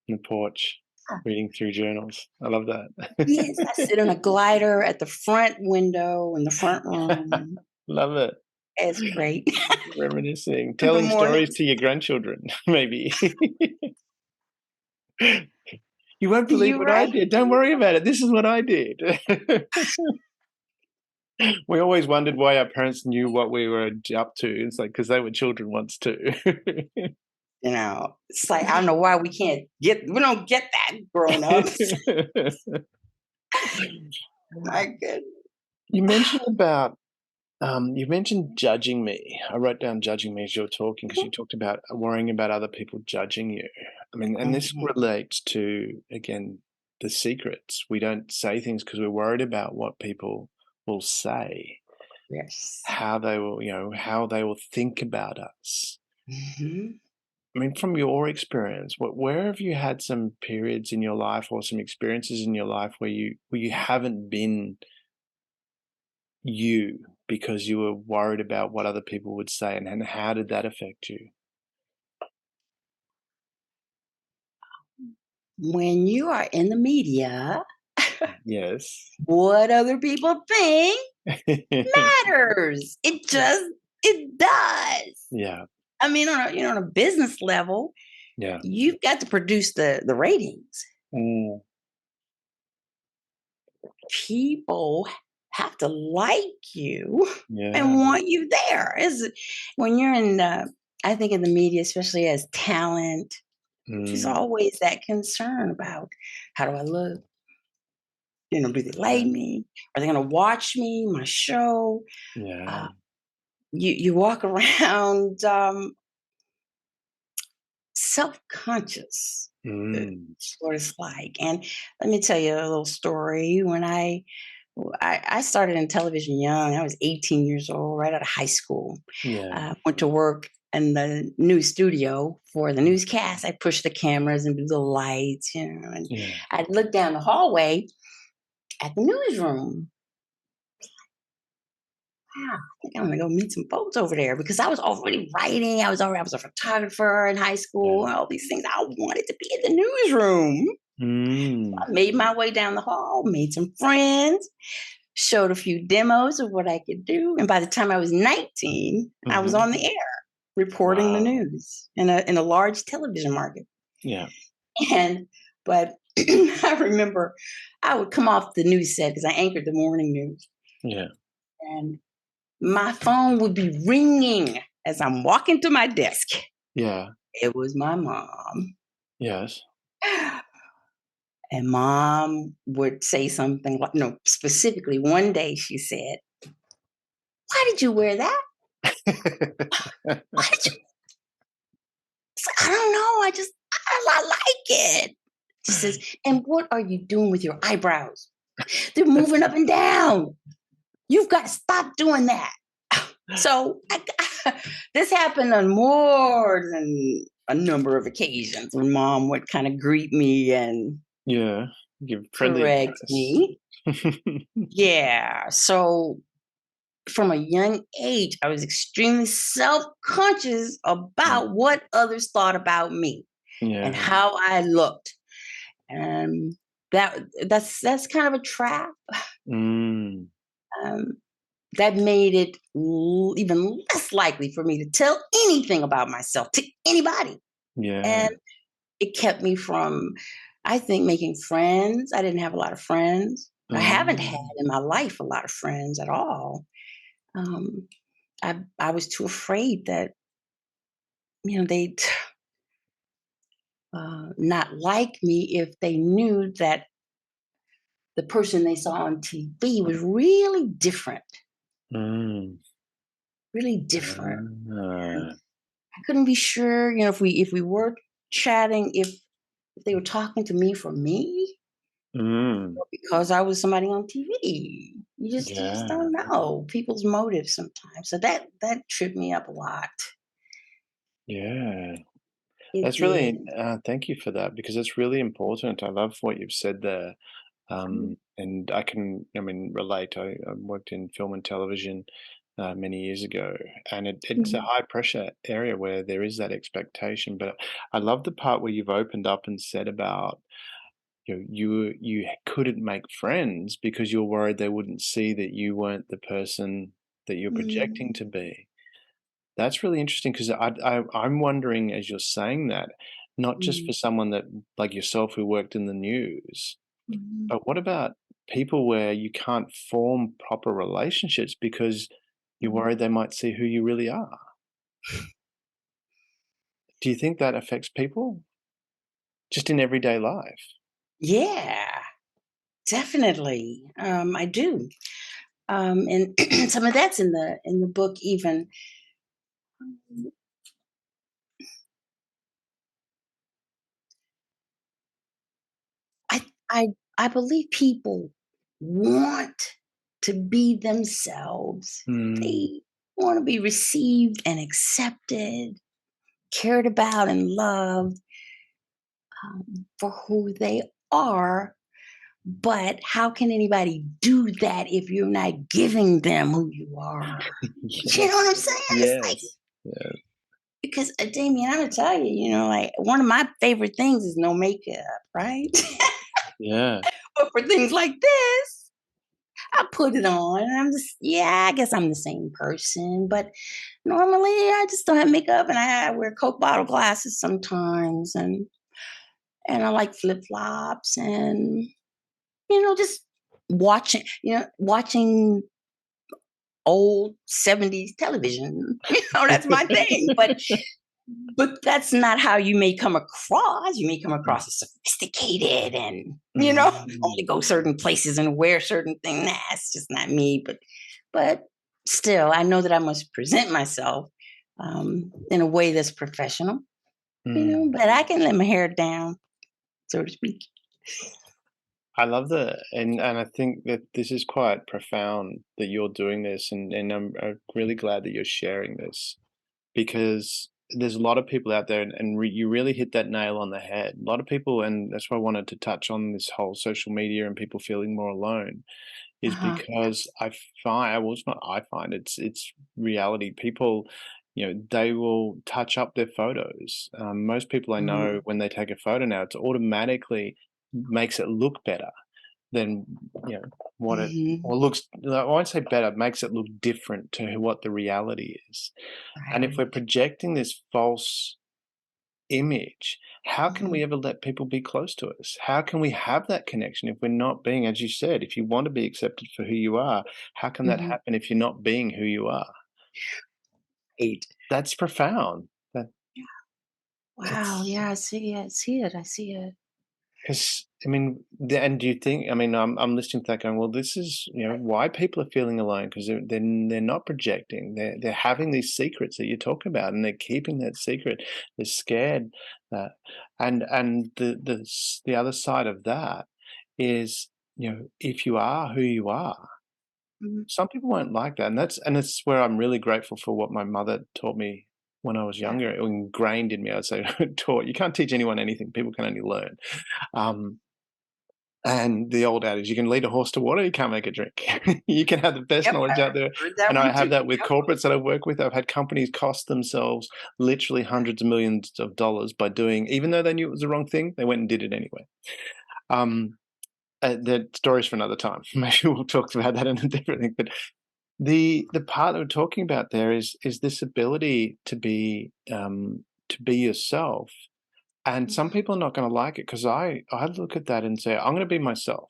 on the porch, Ah, reading through journals. I love yes, I that. sit on a glider at the front window in the front room. Love it. It's great. Reminiscing, In the telling morning. stories to your grandchildren, maybe. You won't believe You what I right. did. Don't worry about it. This is what I did. We always wondered why our parents knew what we were up to. It's like because they were children once too. You know, it's like I don't know why we don't get that grown ups. My goodness. You mentioned about you mentioned judging me. I wrote down judging me as you were talking because you talked about worrying about other people judging you. I mean, and this Mhm. relates to, again, the secrets. We don't say things because we're worried about what people will say, Yes. how they will, how they will think about us. Mhm. I mean, from your experience, where have you had some periods in your life or some experiences in your life where you haven't been you because you were worried about what other people would say, and how did that affect you? When you are in the media, Yes. what other people think matters. It does. Yeah, I mean, on a business level, yeah. you've got to produce the ratings. Mm, People have to like you and yeah. want you there. When you're in I think in the media, especially as talent, there's Mm, always that concern about how do I look? Do they like yeah, me? Are they going to watch me, my show? yeah. Uh, you walk around self-conscious. Mm, It's what it's like. And let me tell you a little story. When I started in television young. I was 18 years old, right out of high school. yeah, Went to work in the news studio for the newscast. I pushed the cameras and do the lights, and yeah. I'd look down the hallway at the newsroom. Wow, I think I'm gonna go meet some folks over there because I was already writing. I was a photographer in high school, Yeah. and all these things. I wanted to be in the newsroom. Mm, I made my way down the hall, made some friends, showed a few demos of what I could do. And by the time I was 19, I was mhm. on the air reporting the Wow. news in a large television market. Yeah, And but I remember I would come off the news set because I anchored the morning news, yeah, and my phone would be ringing as I'm walking to my desk. yeah, It was my mom. yes. And mom would say something like, no, specifically one day she said, "Why did you wear that? Why did you?" I don't know. I like it. She says, "And what are you doing with your eyebrows? They're moving up and down. You've got to stop doing that." So this happened on more than a number of occasions when mom would kind of greet me and Yeah, give friendly correct advice. me. Yeah. So from a young age, I was extremely self conscious Mm, about what others thought about me and yeah, how I looked. And that's kind of a trap. mm, Um, that made it even less likely for me to tell anything about myself to anybody, yeah, and it kept me from, I think, making friends. I didn't have a lot of friends. I haven't had mm, in my life a lot of friends at all. Um, I was too afraid that they'd not like me if they knew that the person they saw on TV was really different. mm. really different. And Ah, I couldn't be sure, if we were chatting, if they were talking to me for me mm, or because I was somebody on TV. You just yeah, don't know people's motives sometimes. So that tripped me up a lot. yeah. It That's did. really, thank you for that because it's really important. I love what you've said there. Mhm, And I mean, relate. I worked in film and television many years ago, and it's a mhm, high pressure area where there is that expectation. But I love the part where you've opened up and said about you couldn't make friends because you're worried they wouldn't see that you weren't the person that you're mhm, projecting to be. That's really interesting because I'm wondering as you're saying that, not just mhm, for someone that like yourself who worked in the news, mhm, but what about people where you can't form proper relationships because you're mhm. worried they might see who you really are? Do you think that affects people just in everyday life? Yeah, definitely. I do. And some of that's in the book even. Um, I I I believe people want to be themselves. Mm, They want to be received and accepted, cared about and loved for who they are. But how can anybody do that if you're not giving them who you are? You know what I'm yes, saying? It's like yes, yeah. because Damien, I'm gonna tell you, like one of my favorite things is no makeup, right? Yeah. But for things like this, I put it on and I'm just, yeah, I guess I'm the same person. But normally I just don't have makeup and I wear Coke bottle glasses sometimes and I like flip flops and just watching old 70s television. That's my thing. But that's not how you may come across. You may come Mm, across as sophisticated and, mm. only go certain places and wear certain things. Nah, it's just not me. But still, I know that I must present myself in a way that's professional, Mm. but I can let my hair down, so to speak. I love that, and I think that this is quite profound that you're doing this, and I'm really glad that you're sharing this because there's a lot of people out there, and you really hit that nail on the head. A lot of people, and that's why I wanted to touch on this whole social media and people feeling more alone, is Uh-huh. because I find, well, it's not I find, it's reality. People, they will touch up their photos. Most people I Mhm. know, when they take a photo now, it's automatically makes it look better than, you know, what it Mhm. or looks I won't say better, makes it look different to what the reality is. And if we're Right. projecting this false image, how can we Mhm. ever let people be close to us? How can we have that connection if we're not being, as you said, if you want to be accepted for who you are, how can that Mhm. happen if you're not being who you are? Right. That's profound. Wow. That's Yeah, I see it. I see it. I see it. because I mean, and do you think? I mean, I'm listening to that, going, well, this is why people are feeling alone because they're not projecting. They're having these secrets that you're talking about, and they're keeping that secret. They're scared, that, and the other side of that is if you are who you are, Mhm. some people won't like that, and it's where I'm really grateful for what my mother taught me when I was Yeah. younger, or ingrained in me. I'd say taught. You can't teach anyone anything. People can only learn. Um, and the old adage, you can lead a horse to water, you can't make it drink. You can have the best Yep. knowledge out there. Heard that And I one have too. that with Yep. corporates that I work with. I've had companies cost themselves literally hundreds of millions of dollars by doing, even though they knew it was the wrong thing, they went and did it anyway. Um, the stories for another time. Maybe we'll talk about that in a different thing. But the part that we're talking about there is this ability to be yourself. And some Mhm. people are not going to like it because I look at that and say, I'm going to be myself.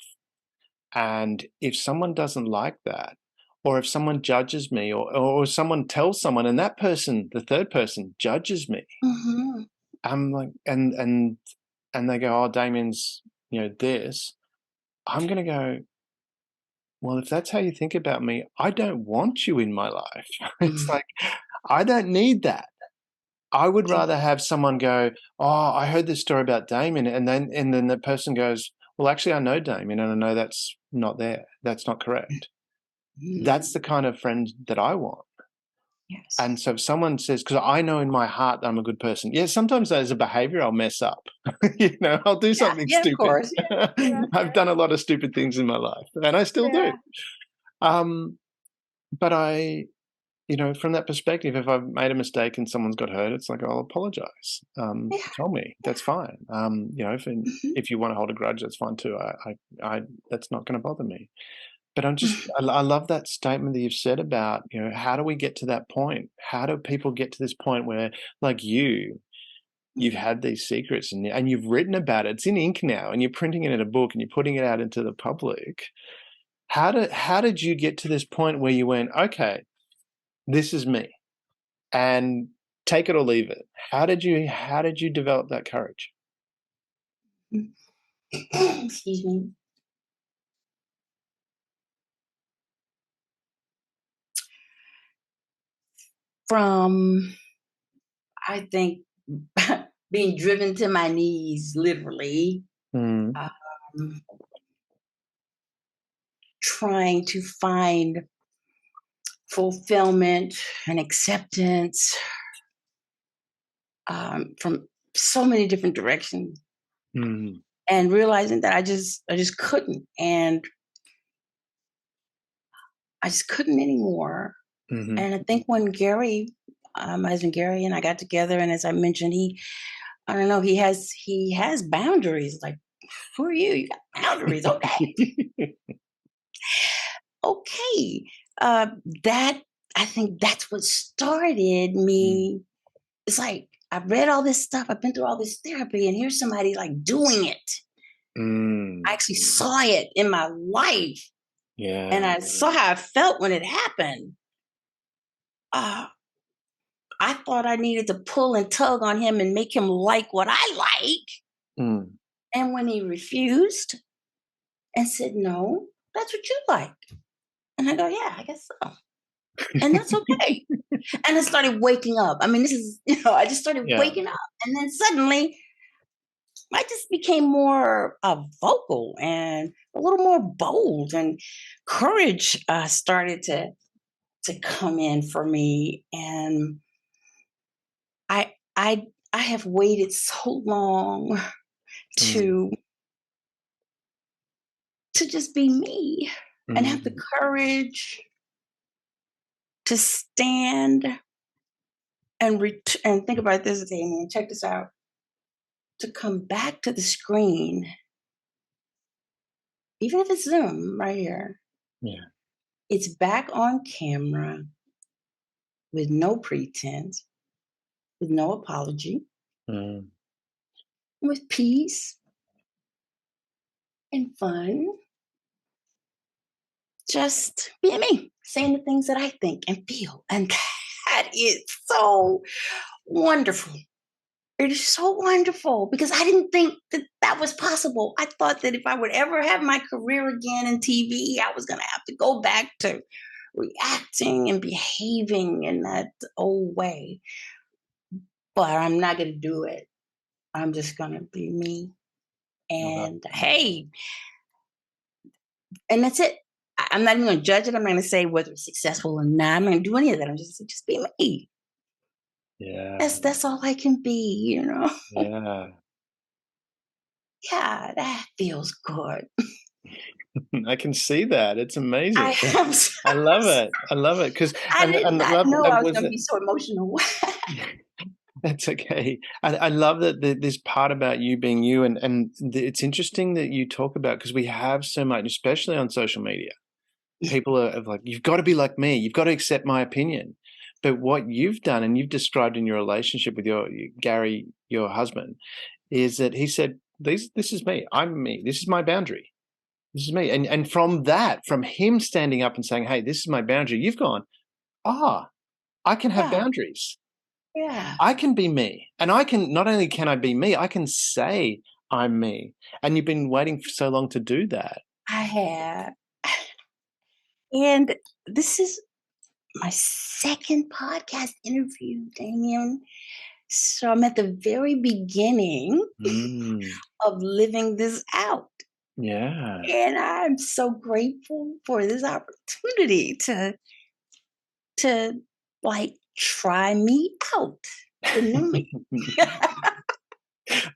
And if someone doesn't like that, or if someone judges me, or someone tells someone, and that person, the third person, judges me, Mhm. I'm like, and they go, "Oh, Damien's, this." I'm gonna go. well, if that's how you think about me, I don't want you in my life. It's Mm, like, I don't need that. I would yeah, rather have someone go, "Oh, I heard this story about Damien," and then the person goes, "Well, actually, I know Damien, and I know that's not there. That's not correct." That's mm, the kind of friend that I want. yes. And so if someone says, because I know in my heart that I'm a good person. Yeah, sometimes as a behavior, I'll mess up. I'll do Yeah, something yeah, of stupid. course. Yeah, yeah, I've done a lot of stupid things in my life, and I still do. yeah. Um, but from that perspective, if I've made a mistake and someone's got hurt, it's like, I'll apologize. Yeah, Tell me, yeah. that's fine. Mhm, If you want to hold a grudge, that's fine too. I that's not going to bother me. But mhm, I love that statement that you've said about, how do we get to that point? How do people get to this point where, like you've mhm, had these secrets and you've written about it. It's in ink now, and you're printing it in a book and you're putting it out into the public. How did you get to this point where you went, okay, this is me, and take it or leave it? How did you develop that courage? mhm. Excuse me. From, I think, being driven to my knees, literally, Mm, um, trying to find fulfillment and acceptance from so many different directions, mm, and realizing that I just couldn't, and I just couldn't anymore. mhm. And I think when my husband Gary and I got together, and as I mentioned, I don't know, he has boundaries. Like, who are you? You got boundaries, okay? Okay. Uh, that I think that's what started Mm, me. It's like I've read all this stuff, I've been through all this therapy, and here's somebody like doing it. I mm. actually saw it in my life, and Yeah. I saw how I felt when it happened. Uh, I thought I needed to pull and tug on him and make him like what I like. Mm. And when he refused and said, "No, that's what you like." And I go, "Yeah, I guess so." And that's okay. And I started waking up. I mean, I just started Yeah. waking up. And then suddenly I just became more vocal and a little more bold, and courage started to come in for me. And I have waited so long Mm, to just be me and have the mm, courage to stand and think about this, Damien. Check this out. To come back to the screen, even if it's Zoom right here, yeah. it's back on camera with no pretense, with no apology, Mm. with peace and fun, just being me, saying the things that I think and feel. And that is so wonderful. It is so wonderful because I didn't think that that was possible. I thought that if I would ever have my career again in TV, I was going to have to go back to reacting and behaving in that old way. But I'm not going to do it. I'm just going to be me. Well, that And hey, and that's it. I'm not even going to judge it. I'm not going to say whether it's successful or not. I'm not going to do any of that. I'm just be me. yeah, That's all I can be. yeah. Yeah, that feels good. I can see that. It's I amazing. am so, I love it. I love it because I did and not love know I was was going to it. be so emotional. That's okay. I love that this part about you being you, and it's interesting that you talk about, because we have so much, especially on social media. People are like, you've got to be like me. You've got to accept my opinion. But what you've done, and you've described in your relationship with your Gary, your husband, is that he said, this is me. I'm me. This is my boundary. This is me. And from him standing up and saying, hey, this is my boundary, you've gone, ah, I can have Yeah, boundaries. yeah, I can be me. And I can, not only can I be me, I can say I'm me. And you've been waiting for so long to do that. I have. And this is my second podcast interview, Damien. So I'm at the very beginning Mm, of living this out. yeah. And I'm so grateful for this opportunity to like try me out, the new me.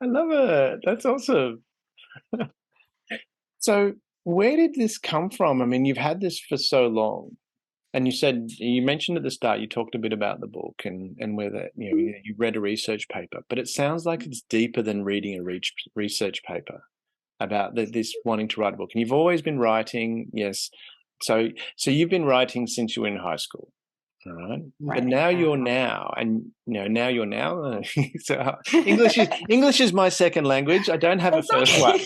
I love it. That's awesome. So, where did this come from? I mean, you've had this for so long, and you mentioned at the start, you talked a bit about the book and whether you read a research paper, but it sounds like it's deeper than reading a research paper about this wanting to write a book. And you've always been writing, yes. So you've been writing since you were in high school. All right. But Right. now you're now, and now you're now. So English is my second language. I don't have a It's first one.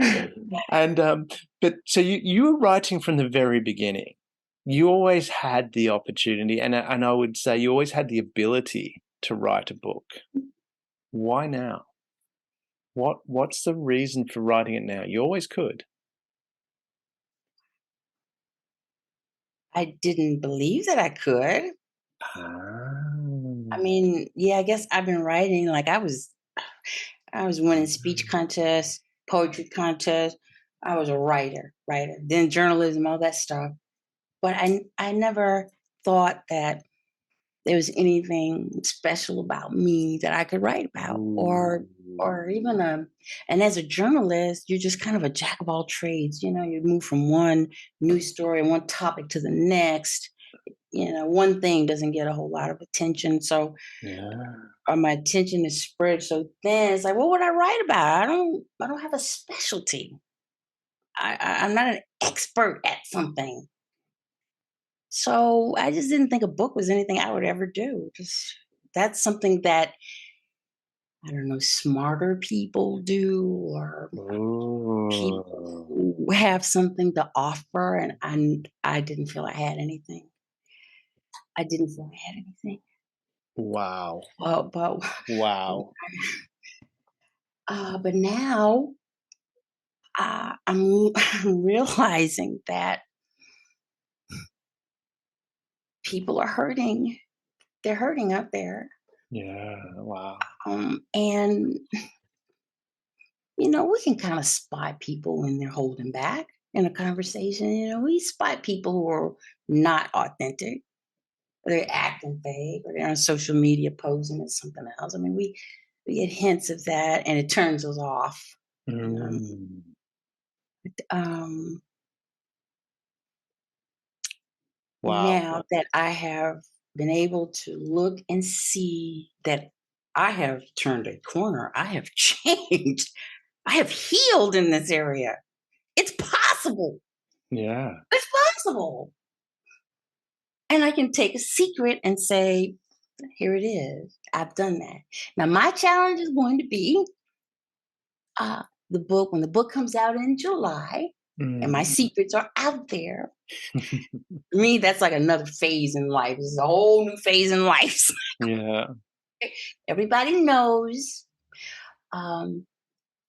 okay. And but so you were writing from the very beginning. You always had the opportunity, and I would say you always had the ability to write a book. Why now? What's the reason for writing it now? You always could. I didn't believe that I could. I Ah. mean, yeah, I guess I've been writing like I was winning speech contests, poetry contests. I was a writer, then journalism, all that stuff. But I never thought that there was anything special about me that I could write about, or even and as a journalist, you're just kind of a jack of all trades. You move from one news story, one topic to the next. One thing doesn't get a whole lot of attention, so Yeah. my attention is spread so thin. It's like, what would I write about? I don't have a specialty. I'm not an expert at something. So I just didn't think a book was anything I would ever do. Just that's something that I don't know, smarter people do, or people Ooh. who have something to offer, and I didn't feel I had anything. I didn't feel I had anything. Wow. But Wow. but now I'm realizing that people are hurting. They're hurting out there, Yeah. Wow. and we can kind of spot people when they're holding back in a conversation. We spot people who are not authentic, or they're acting fake, or they're on social media posing as something else. I mean, we get hints of that, and it turns us off. Um, Mm. um, Wow. Now that I have been able to look and see that I have turned a corner, I have changed, I have healed in this area. It's possible. Yeah. It's possible. And I can take a secret and say, here it is. I've done that. Now, my challenge is going to be when the book comes out in July and my Mm. secrets are out there. For me, that's like another phase in life. It's a whole new phase in life. Yeah. Everybody knows. Um,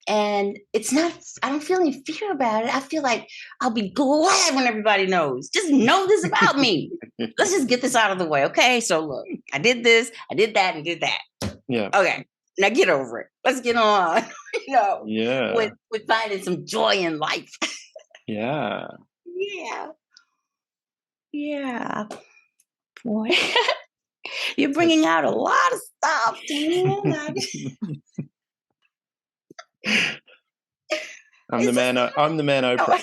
and it's not, I don't feel any fear about it. I feel like I'll be glad when everybody knows. Just know this about me. Let's just get this out of the way. Okay. So look, I did this, I did that, and did that. Yeah. Okay. Now get over it. Let's get on, Yeah. with finding some joy in life. Yeah. Yeah. Yeah. Boy. You're That's bringing out a lot of stuff, Damien. I'm the It's man. I'm the man, Oprah.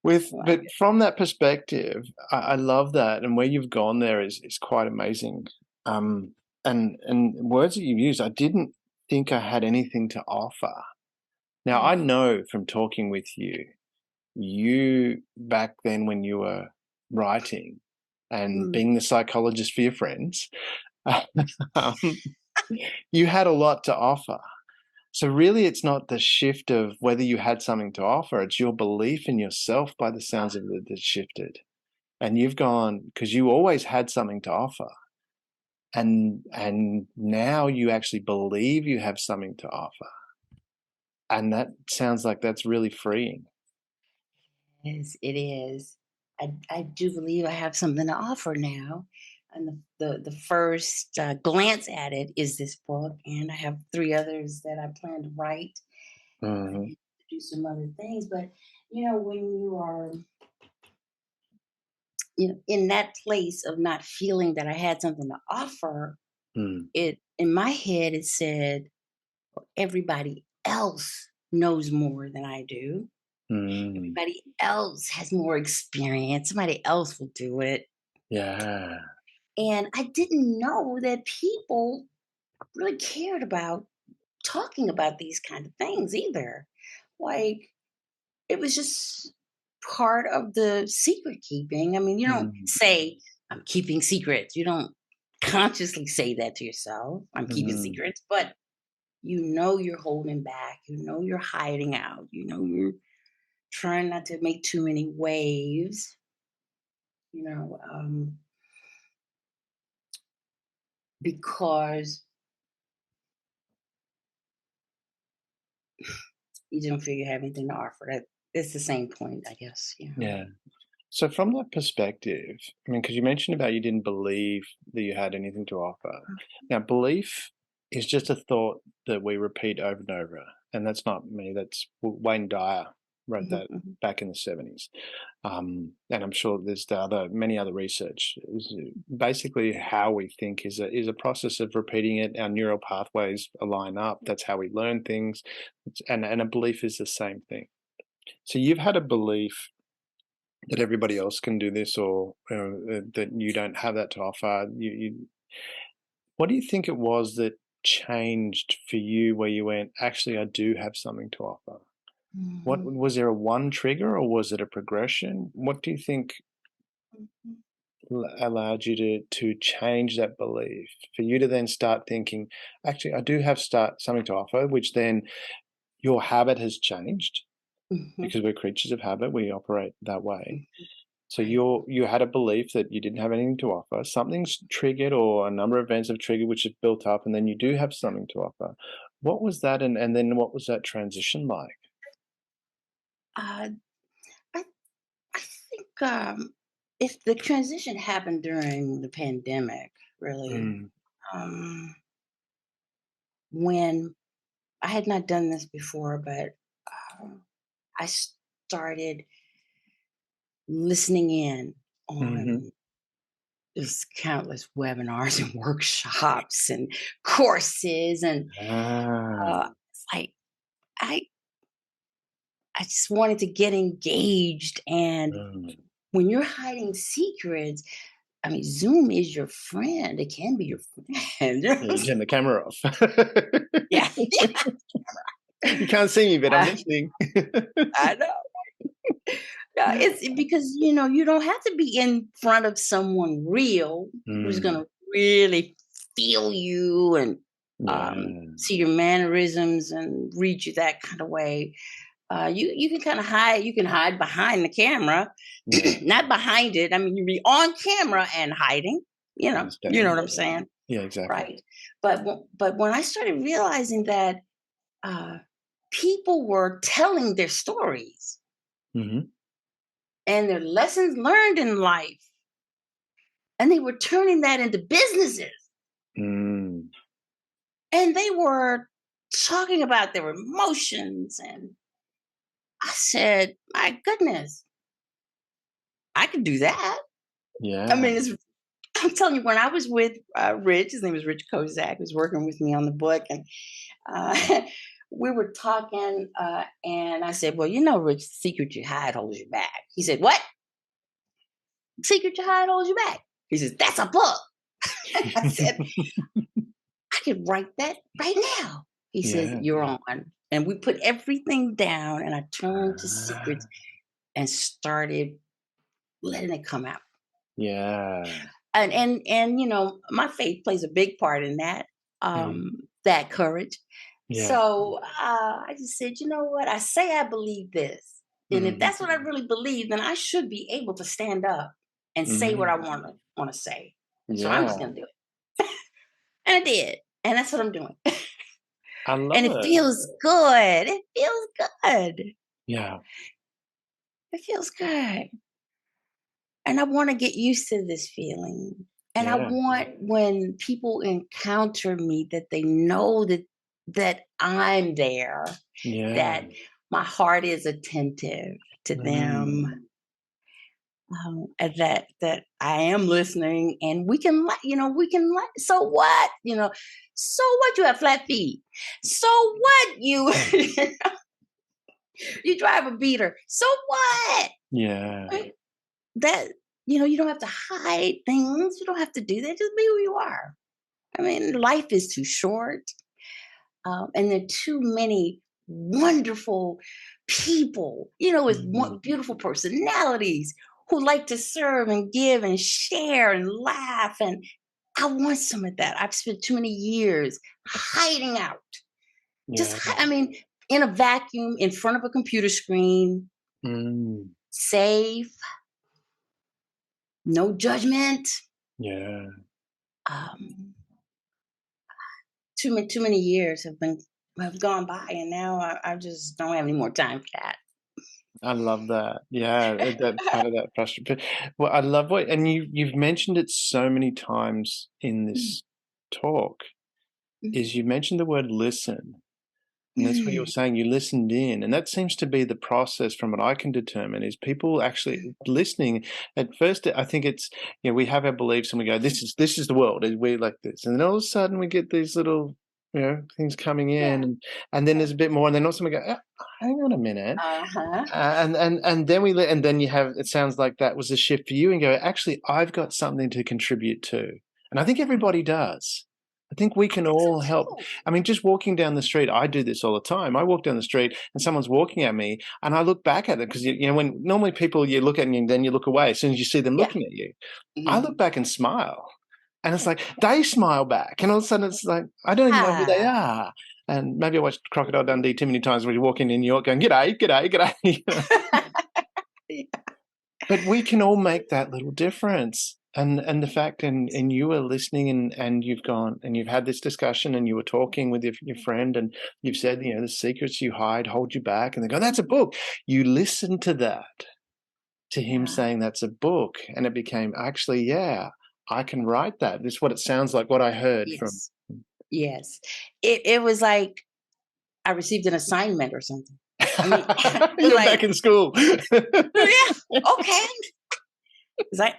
just But right. from that perspective, I love that, and where you've gone there is quite amazing. And words that you've used, I didn't think I had anything to offer. Now I Mm, know from talking with you, you back then when you were writing and mm. being the psychologist for your friends, um, you had a lot to offer. So really, it's not the shift of whether you had something to offer, it's your belief in yourself by the sounds of it that shifted. And you've gone because you always had something to offer. And now you actually believe you have something to offer. And that sounds like that's really freeing. Yes, it is. I do believe I have something to offer now. And the first glance at it is this book, and I have three others that I plan to write Mhm. and do some other things. But when you are in that place of not feeling that I had something to offer, Mm. it in my head it said everybody else knows more than I do. Mm. Everybody else has more experience. Somebody else will do it. Yeah. And I didn't know that people really cared about talking about these kind of things either. Like, it was just part of the secret keeping. I mean, you don't Mm. say, I'm keeping secrets. You don't consciously say that to yourself, I'm keeping Mhm. secrets, but you're holding back. You're hiding out. You're trying not to make too many waves, you know, because you don't feel you have anything to offer. It's the same point, I guess. Yeah. So from that perspective, I mean, because you mentioned about you didn't believe that you had anything to offer. Now, belief is just a thought that we repeat over and over, and that's not me. That's Wayne Dyer wrote Mhm, that mhm, back in the 70s. And I'm sure there's many other research. Basically, how we think is a process of repeating it. Our neural pathways align up. That's how we learn things, and a belief is the same thing. So you've had a belief that everybody else can do this, or that you don't have that to offer. What do you think it was that changed for you, where you went, actually, I do have something to offer? What mhm, was there a one trigger, or was it a progression? What do you think mhm, allowed you to change that belief, for you to then start thinking, actually, I do have start something to offer, which then your habit has changed, mhm, because we're creatures of habit, we operate that way. mhm. So Right. you had a belief that you didn't have anything to offer. Something's triggered, or a number of events have triggered, which have built up, and then you do have something to offer. What was that, and then what was that transition like? Uh, I, I think if the transition happened during the pandemic, really, Mm, um, when I had not done this before, but I started listening in mhm. on just countless webinars and workshops and courses, and Ah, it's like I I just wanted to get engaged. And mm. when you're hiding secrets, I mean, Zoom is your friend. It can be your friend. You know what Yeah, I'm you saying? turn the camera off. Yeah, yeah. You can't see me, but I'm I, listening. I know. Yeah, it's because you don't have to be in front of someone real who's Mm, gonna really feel you and yeah, see your mannerisms and read you that kind of way. You can kind of hide. You can hide behind the camera, yeah, not behind it. I mean, you be on camera and hiding. You know understand. what I'm saying, Yeah, exactly. right? But when I started realizing that uh, people were telling their stories Mhm. and their lessons learned in life, and they were turning that into businesses, Mm, and they were talking about their emotions, and I said, "My goodness, I could do that." I yeah. mean, I'm telling you, when I was with Rich, his name was Rich Kozak, who's working with me on the book, and uh, we were talking, and I said, "Well, Rich, the secret you hide holds you back." He said, "What? Secret you hide holds you back?" He says, "That's a book." I said, "I could write that right now." He says, Yeah. "You're on." And we put everything down, and I turned to secrets Ah, and started letting it come out. yeah. And my faith plays a big part in Mm, that courage. yeah. So I just said, you know what? I say I believe this, and if Mhm, that's what I really believe, then I should be able to stand up and say what mhm. I want to say. So I'm Yeah. just gonna do it, and I did, and that's what I'm doing. I love And it it. feels good. It feels good. Yeah. It feels good. And I want to get used to this feeling. And I Yeah. want when people encounter me that they know that I'm there, Yeah. that my heart is attentive to Mm. them, and that I am listening, and we can so what, so what, you have flat feet, so what, you you drive a beater, so what. Yeah. Right? That, you don't have to hide things, you don't have to do that, just be who you are. I mean, life is too short, and there are too many wonderful people, with Mm. beautiful personalities who like to serve and give and share and laugh. And I want some of that. I've spent too many years hiding out, Yeah. I mean, in a vacuum in front of a computer screen, Mm. safe, no judgment. Yeah. Um, too many years have gone by, and now I just don't have any more time for that. I love that. Yeah, that part of that frustration. Well, I love what, and you've mentioned it so many times in Mm, this talk, mm, is you mentioned the word listen. And that's what you were mm, saying, you listened in. And that seems to be the process from what I can determine is people actually mm, listening. At first, I think it's, we have our beliefs and we go, this is the world, and we're like this. And then all of a sudden we get these little, things coming in, yeah. and then there's a bit more. And then also we go, hang on a minute. Uh-huh. And then and then you have, it sounds like that was a shift for you and go, actually, I've got something to contribute to. And I think everybody does. I think we I can think so all help. too. I mean, just walking down the street, I do this all the time. I walk down the street and someone's walking at me and I look back at them because, when normally people, you look at you and then you look away as soon as you see them Yeah. looking at you. I look Mhm. back and smile. And it's like, they smile back. And all of a sudden it's like, I don't even know who they Ah. are. And maybe I watched Crocodile Dundee too many times when you walk into New York going, g'day, g'day, g'day. Yeah. But we can all make that little difference. And the fact, and you were listening, and you've gone and you've had this discussion and you were talking with your friend and you've said, the secrets you hide hold you back, and they go, that's a book. You listen to that, to him Yeah. saying that's a book, and it became, actually, yeah, I can write that. This is what it sounds like, what I heard from. Yes. Yes. It was like I received an assignment or something. I mean, it's You're like, back in school. yeah, okay. It's like,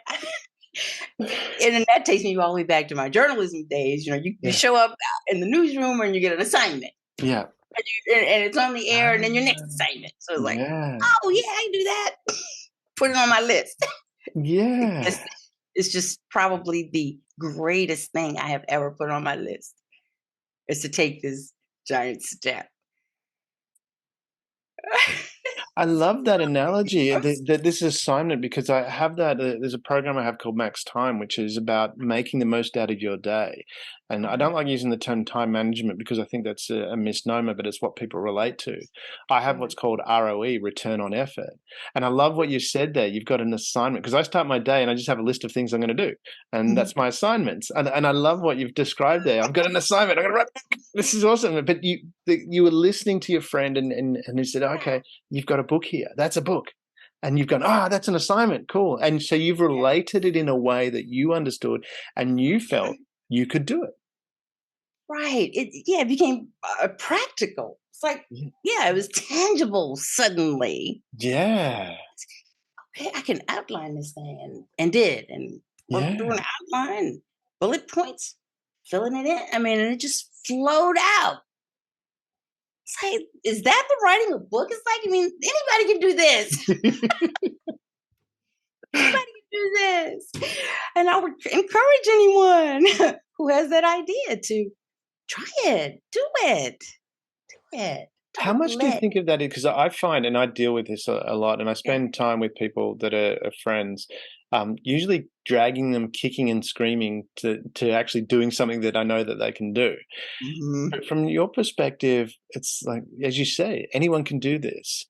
and then that takes me all the way back to my journalism days. You Yeah. show up in the newsroom and you get an assignment, Yeah. and it's on the air, and then your next Ah, assignment. So it's like, yeah. oh yeah, I can do that. Put it on my list. Yeah. It's, it's just probably the greatest thing I have ever put on my list is to take this giant step. I love that analogy, that this assignment, because I have that. There's a program I have called Max Time, which is about making the most out of your day. And I don't like using the term time management because I think that's a misnomer, but it's what people relate to. I have what's called ROE, return on effort. And I love what you said there. You've got an assignment, because I start my day and I just have a list of things I'm going to do. And Mhm. that's my assignments. And I love what you've described there. I've got an assignment. I'm going to write. This is awesome. But you were listening to your friend and you said, okay, you've got a book here. That's a book. And you've gone, that's an assignment. Cool. And so you've Yeah. related it in a way that you understood and you felt you could do it. Right. It became practical. It's like, yeah, it was tangible suddenly. Yeah. Okay, I can outline this thing, and did, and worked through Yeah. an outline, bullet points, filling it in. I mean, and it just flowed out. It's like, is that the writing a book? It's like, I mean, anybody can do this. Anybody can do this. And I would encourage anyone who has that idea to try it, do it, do it. How Don't much do you let, think of that? Because I find, and I deal with this a lot, and I yeah. spend time with people that are friends, usually dragging them kicking and screaming to actually doing something that I know that they can do. Mhm. But from your perspective, it's like, as you say, anyone can do this.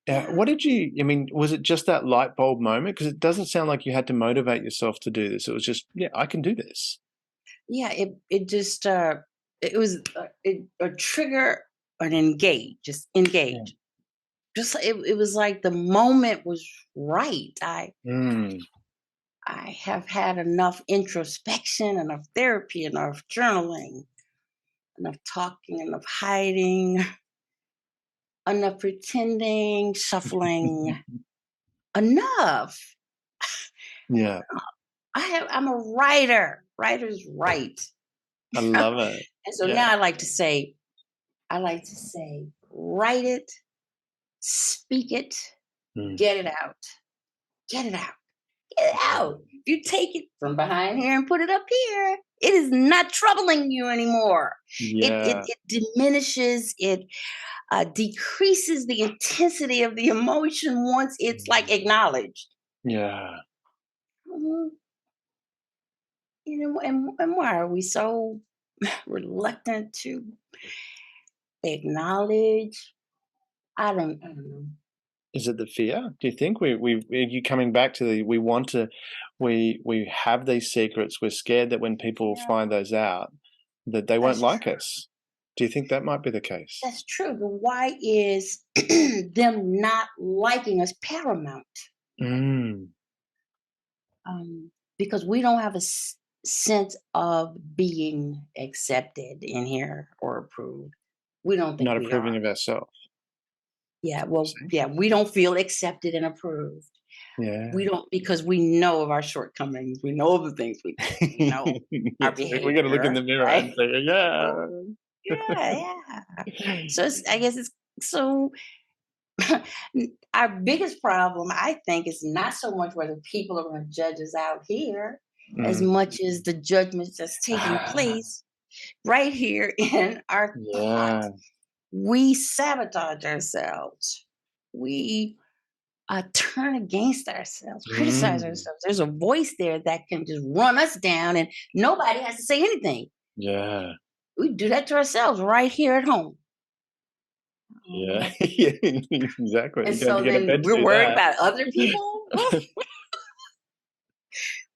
Yeah. What did I mean, was it just that light bulb moment? Because it doesn't sound like you had to motivate yourself to do this. It was just, yeah, I can do this. Yeah, it just it was a trigger, an engage, just Yeah. engage. Just it was like the moment was right. Mm. I have had enough introspection, enough therapy, enough journaling, enough talking, enough hiding, enough pretending, shuffling, enough. Yeah. I'm a writer. Writers write. I And love it. so Yeah. now I like to say, write it, speak it, Mm. get it out. Get it out. Get it out. If you take it from behind here and put it up here, it is not troubling you anymore. Yeah. It diminishes, it decreases the intensity of the emotion once it's like acknowledged. Yeah. Mhm. You know, and why are we so reluctant to acknowledge? I don't know. Is it the fear? Do you think you coming back to the we want to we have these secrets. We're scared that when people Yeah, find those out, that they won't that's like true. us. Do you think that might be the case? That's true. The why is them not liking us paramount. Mm. Because we don't have a sense of being accepted in here or approved. We don't think Not we are. approving of ourselves. Yeah, You well, see? yeah, we don't feel accepted and approved. We Yeah. don't because we know of our shortcomings. We know of the things we do. We know our Yes, we got to look in behavior, the mirror right? and say, yeah. Yeah, yeah. So I guess it's so. Our biggest problem, I think, is not so much whether people are going to judge us out here, as Mm. much as the judgments that's taking Ah, place right here in our thoughts. yeah. We sabotage ourselves. We turn against ourselves, criticize Mm. ourselves. There's a voice there that can just run us down, and nobody has to say anything. Yeah. We do that to ourselves right here at home. Yeah. Um, Yeah, exactly. and You don't have to so go to then bed to we're do worried that. about other people.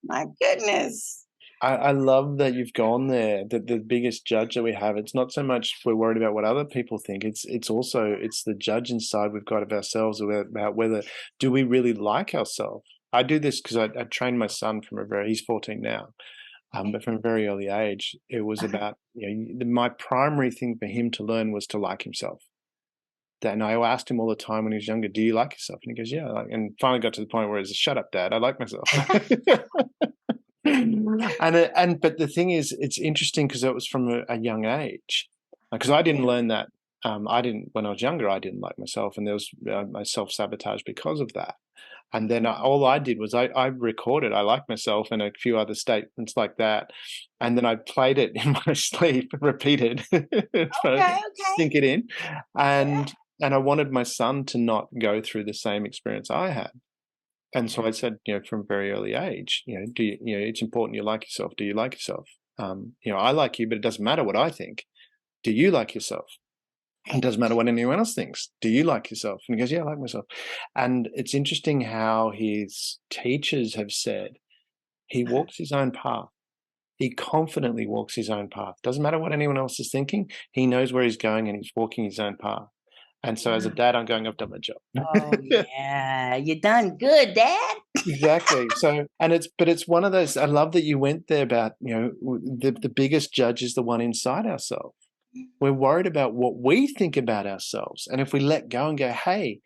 My goodness. I love that you've gone there. That the biggest judge that we have, it's not so much we're worried about what other people think. It's also it's the judge inside we've got of ourselves about whether do we really like ourselves. I do this because I trained my son from a very he's 14 now, Okay. but from a very early age, it was about my primary thing for him to learn was to like himself. That and I asked him all the time when he was younger, "Do you like yourself?" And he goes, "Yeah." And finally got to the point where he's, "Shut up, Dad. I like myself." And but the thing is, it's interesting because it was from a young age. Because I didn't learn that. I didn't when I was younger. I didn't like myself, and there was my self sabotage because of that. And then all I did was I recorded. I like myself and a few other statements like that, and then I played it in my sleep, repeated, trying to Okay, okay. sink it in, Yeah. and I wanted my son to not go through the same experience I had. And so I said, from a very early age, do it's important you like yourself. Do you like yourself? I like you, but it doesn't matter what I think. Do you like yourself? It Right. doesn't matter what anyone else thinks. Do you like yourself? And he goes, yeah, I like myself. And it's interesting how his teachers have said he walks his own path. He confidently walks his own path. Doesn't matter what anyone else is thinking. He knows where he's going and he's walking his own path. And so as a Wow. dad, I'm going, I've done my job. Oh yeah, you done good, Dad. Exactly. So, but it's one of those. I love that you went there about the biggest judge is the one inside ourselves. We're worried about what we think about ourselves, and if we let go and go, "Hey,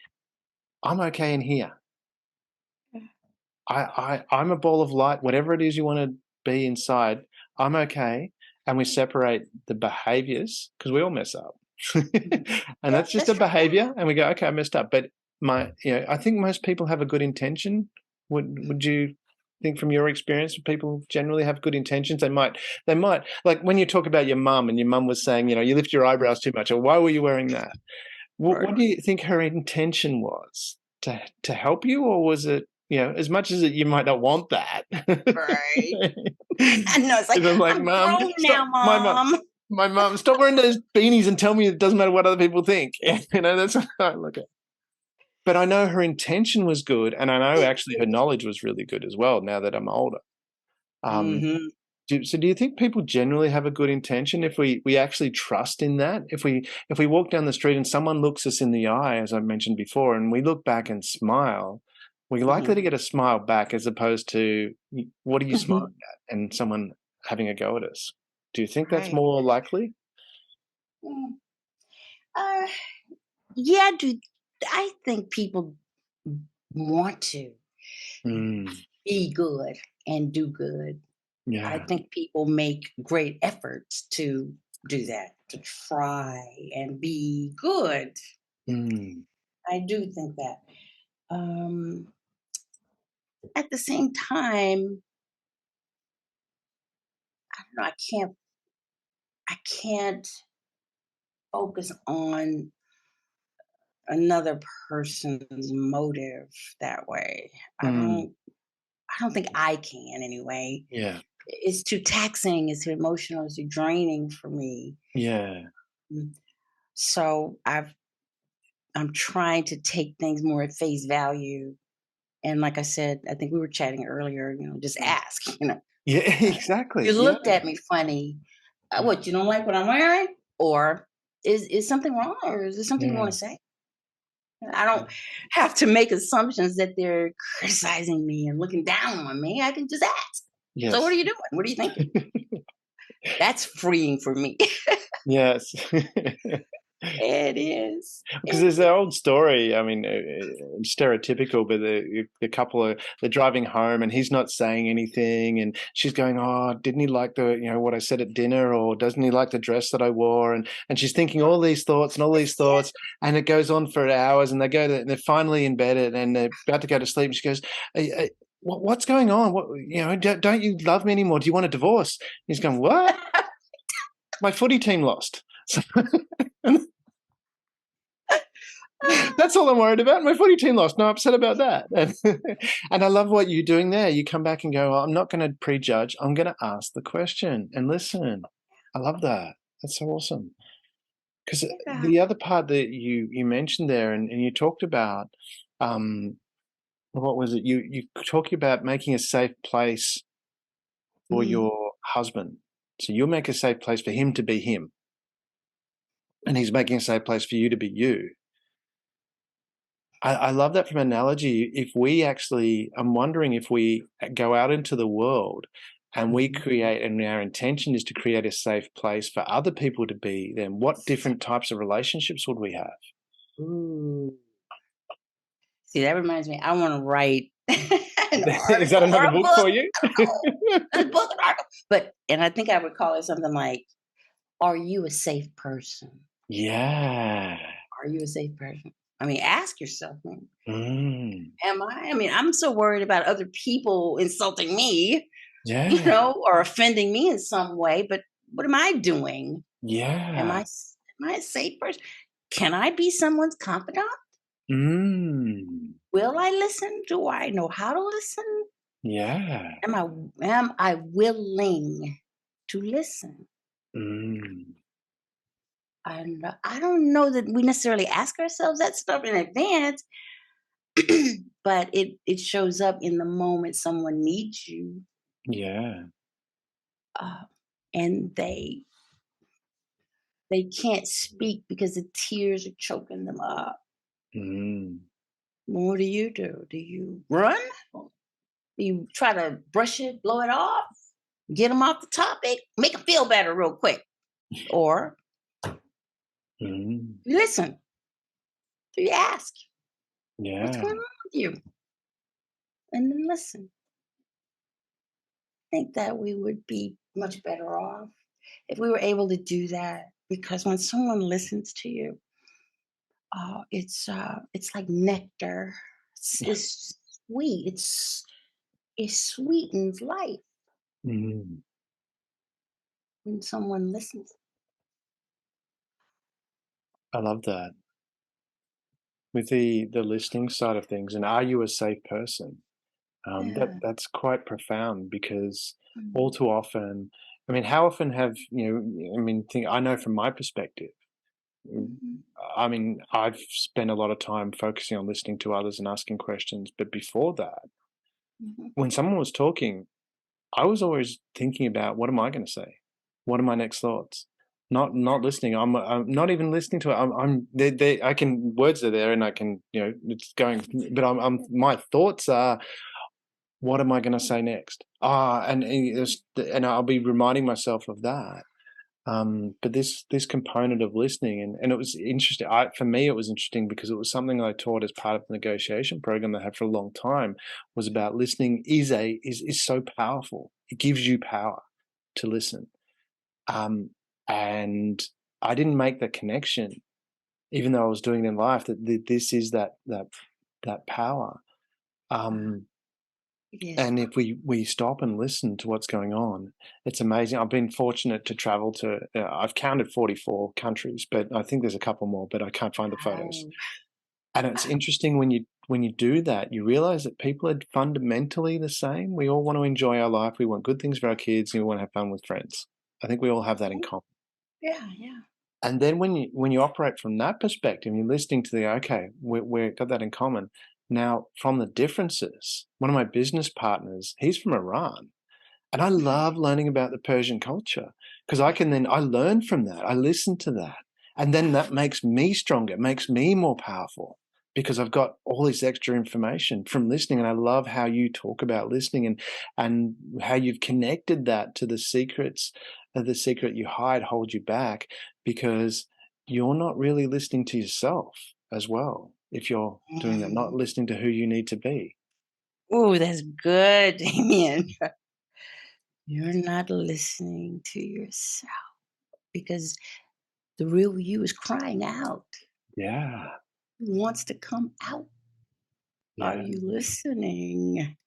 I'm okay in here. I'm a ball of light. Whatever it is you want to be inside, I'm okay." And we separate the behaviors because we all mess up, and Yeah, that's just that's a true. behavior. And we go, "Okay, I messed up." But I think most people have a good intention. Would you think from your experience people generally have good intentions? They might like when you talk about your mum and your mum was saying, you lift your eyebrows too much, or why were you wearing that? What Right. do you think her intention was? To help you, or was it, as much as you might not want that? Right. I know. It's like 'Cause I'm like, I'm "Mum, grown now, stop." Mom. My mum, "Stop wearing those beanies and tell me it doesn't matter what other people think." That's what I look at. But I know her intention was good, and I know actually her knowledge was really good as well now that I'm older. Um, Hmm. So do you think people generally have a good intention if we actually trust in that? If we walk down the street and someone looks us in the eye, as I mentioned before, and we look back and smile, we're likely to Mhm. get a smile back as opposed to, what are you smiling Mhm. at? And someone having a go at us. Do you think that's Right. more likely? Mm. Uh, yeah, do I think people want to Mm, be good and do good. I yeah. think people make great efforts to do that, to try and be good. Mm, I do think that. Um, at the same time, I don't know, I can't focus on another person's motive that way. I mm, don't I don't think I can anyway. yeah. It's too taxing, it's too emotional, it's too draining for me. Yeah. Mm. So I'm trying to take things more at face value. And like I said, I think we were chatting earlier, just ask, Yeah, uh, you exactly. Yeah. looked at me funny. What, you don't like what I'm wearing? Or is something wrong? Or is there something you want Yeah. to say? I don't have to make assumptions that they're criticizing me and looking down on me. I can just ask. So what are Yes. you doing? What are you thinking? That's freeing for me. Yes. It is. Because It there's that old story. I mean, stereotypical, but the couple are they're driving home, and he's not saying anything, and she's going, "Oh, didn't he like what I said at dinner, or doesn't he like the dress that I wore?" And she's thinking all these thoughts and all these thoughts, and it goes on for hours, and and they're finally in bed, and they're about to go to sleep. And she goes, "What's going on? Don't you love me anymore? Do you want a divorce?" He's going, "What? My footy team lost." So, that's all I'm worried about. My footy team lost. No, upset about that. And I love what you're doing there. You come back and go, I'm not going to prejudge. I'm going to ask the question and listen. I love that. That's so awesome. Because Yeah. the other part that you mentioned there, and you talked about, um, what was it? You talking about making a safe place for Mhm. your husband. So you'll make a safe place for him to be him, and he's making a safe place for you to be you. I love that from analogy. If we actually, I'm wondering if we go out into the world and we Mhm. create, and our intention is to create a safe place for other people to be, then what different types of relationships would we have? Ooh. See, that reminds me, I wanna write an Is that article or another a book book. for you? A book, an article. And I think I would call it something like, "Are you a safe person? Yeah. Are you a safe person?" I mean, ask yourself, Mm. am I? I mean, I'm so worried about other people insulting me, Yeah. or offending me in some way, but what am I doing? Yeah. Am I a safe person? Can I be someone's confidant? Mm. Will I listen? Do I know how to listen? Yeah. Am I willing to listen? Mm. And I don't know that we necessarily ask ourselves that stuff in advance, but it shows up in the moment someone needs you, Yeah. uh, and they can't speak because the tears are choking them up. Mm. What do? Do you run? Do you try to brush it, blow it off, get them off the topic, make them feel better real quick, or Mm. you listen? Do you ask what's Yeah. going on with you, and then listen? Think that we would be much better off if we were able to do that, because when someone listens to you, it's like nectar. It's sweet. It sweetens life Mm. when someone listens. I love that. With the listening side of things, and are you a safe person? Yeah. That's quite profound because all Mhm. too often, I mean, how often have I mean, I know from my perspective. mm, Mhm. I mean, I've spent a lot of time focusing on listening to others and asking questions, but before that, Mhm. when someone was talking, I was always thinking about what am I going to say? What are my next thoughts? Not listening. I'm not even listening to it. I can words are there and I can it's going, but I'm my thoughts are what am I going to say next? And I'll be reminding myself of that. But this component of listening, and it was interesting. For me, it was interesting because it was something I taught as part of the negotiation program I had for a long time. Was about listening is so powerful. It gives you power to listen. And I didn't make the connection, even though I was doing it in life, that this is that power. Yes. And if we stop and listen to what's going on, it's amazing. I've been fortunate to travel to, I've counted 44 countries, but I think there's a couple more, but I can't find the photos. Wow. And it's interesting when you do that, you realize that people are fundamentally the same. We all want to enjoy our life. We want good things for our kids, and we want to have fun with friends. I think we all have that in common. Yeah, yeah. And then when you operate from that perspective, you're listening to okay, we've got that in common. Now, from the differences, one of my business partners, he's from Iran, and I love learning about the Persian culture because I learn from that. I listen to that. And then that makes me stronger, it makes me more powerful because I've got all this extra information from listening. And I love how you talk about listening and how you've connected that to the secrets, the secret you hide, hold you back, because you're not really listening to yourself as well. If you're doing that, not listening to who you need to be. Oh, that's good, Damien. You're not listening to yourself because the real you is crying out. Yeah. It wants to come out. Are Yeah. you listening?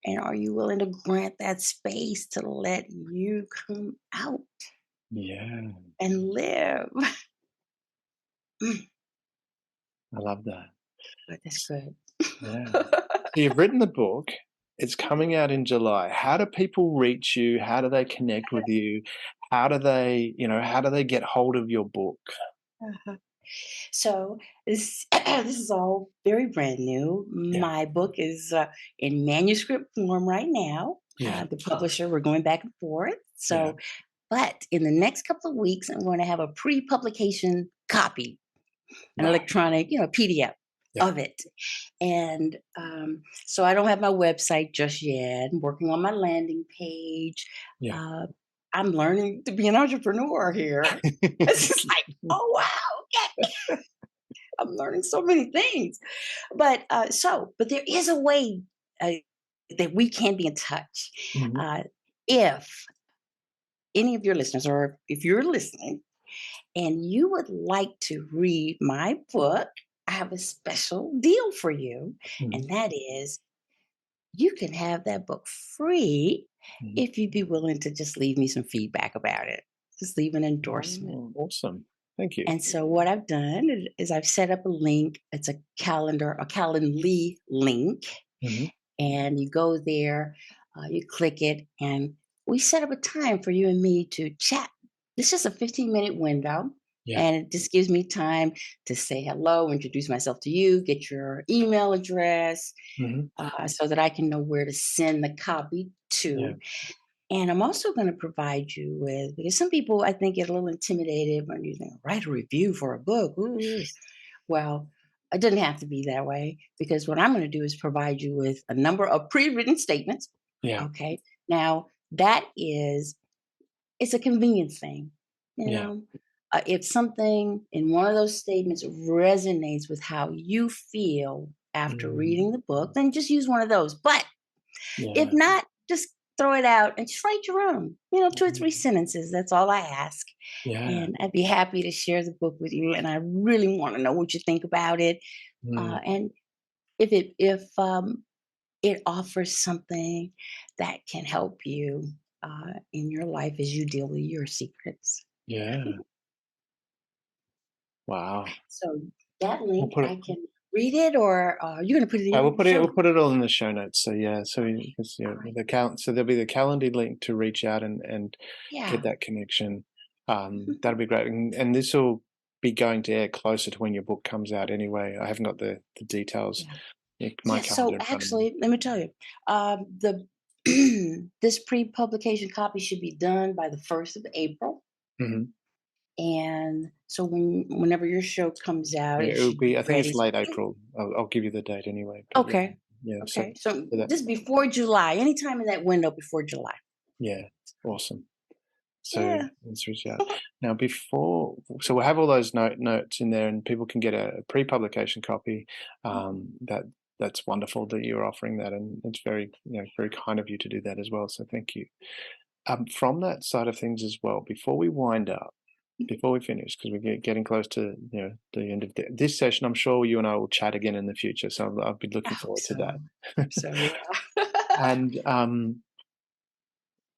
And are you willing to grant that space to let you come out Yeah. and live? I love that. But that's good. Yeah. So you've written the book. It's coming out in July. How do people reach you? How do they connect with you? How do they get hold of your book? Uh-huh. So this is all very brand new. Yeah. My book is in manuscript form right now. Yeah. The publisher, we're going back and forth. Yeah. But in the next couple of weeks, I'm going to have a pre-publication copy, an Right. electronic, PDF Yeah. of it. And so I don't have my website just yet. I'm working on my landing page. Yeah. Uh, I'm learning to be an entrepreneur here. It's just like, oh wow, okay. I'm learning so many things. But there is a way uh, that we can be in touch. Mhm. If any of your listeners, or if you're listening, and you would like to read my book, I have a special deal for you. Mhm. And that is you can have that book free Mhm. if you'd be willing to just leave me some feedback about it. Just leave an endorsement. Oh, awesome. Thank you. And so what I've done is I've set up a link. It's a Calendly link, Mhm. and you go there, you click it, and we set up a time for you and me to chat. It's just a 15-minute window, Yeah. and it just gives me time to say hello, introduce myself to you, get your email address, Mhm. so that I can know where to send the copy Yeah. to. And I'm also going to provide you with, because some people I think get a little intimidated when you think, write a review for a book. Ooh. Well, it doesn't have to be that way because what I'm going to do is provide you with a number of pre-written statements. Yeah. Okay. Now that is, it's a convenience thing. You Yeah. know, if something in one of those statements resonates with how you feel after Mm. reading the book, then just use one of those. But if Yeah. not, just throw it out and just write your own, 2 or 3 Mm. sentences. That's all I ask. Yeah. And I'd be happy to share the book with you. And I really want to know what you think about it. Mm. And if it offers something that can help you in your life as you deal with your secrets. Yeah. Wow. So that We'll link, put it I can read it, or you're going to put it I will in the put it show we'll notes. put it all in the show notes. So yeah, Okay. because All right. so there'll be the Calendly link to reach out and get Yeah. that connection. Mhm. That'll be great. And this will be going to air closer to when your book comes out anyway. I haven't got the details, Yeah. my Yeah. So calendar in front of me. actually, let me tell you, the This pre-publication copy should be done by the 1st of April. Hmm. And so whenever your show comes out, Yeah, it it will should be be. I think it's ready. late April. I'll give you the date anyway. But yeah, Okay. yeah. So Okay. So so that, just before July, anytime in that window before July. yeah, awesome. So Yeah. let's reach out now. So we'll have all those notes in there, and people can get a pre-publication copy. That's wonderful that you're offering that, and it's very very kind of you to do that as well. So thank you. From that side of things as well, before we wind up, before we finish, because we're getting close to the end of this session, I'm sure you and I will chat again in the future. So I'll be I looking hope forward to so. that. So yeah. And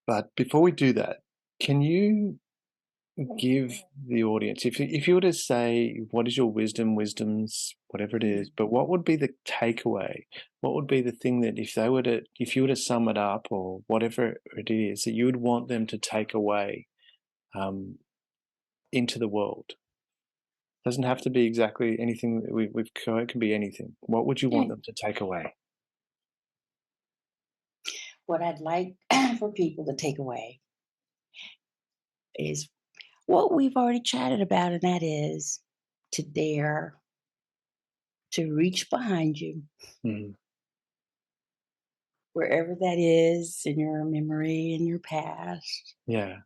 but before we do that, can you give the audience, if you were to say, what is your wisdoms, whatever it is, but what would be the takeaway? What would be the thing that if you were to sum it up, or whatever it is that you would want them to take away into the world? Doesn't have to be exactly anything that we've covered. It can be anything. What would you Yeah. want them to take away? What I'd like for people to take away is what we've already chatted about, and that is to dare to reach behind you, Mm, wherever that is in your memory, in your past. yeah,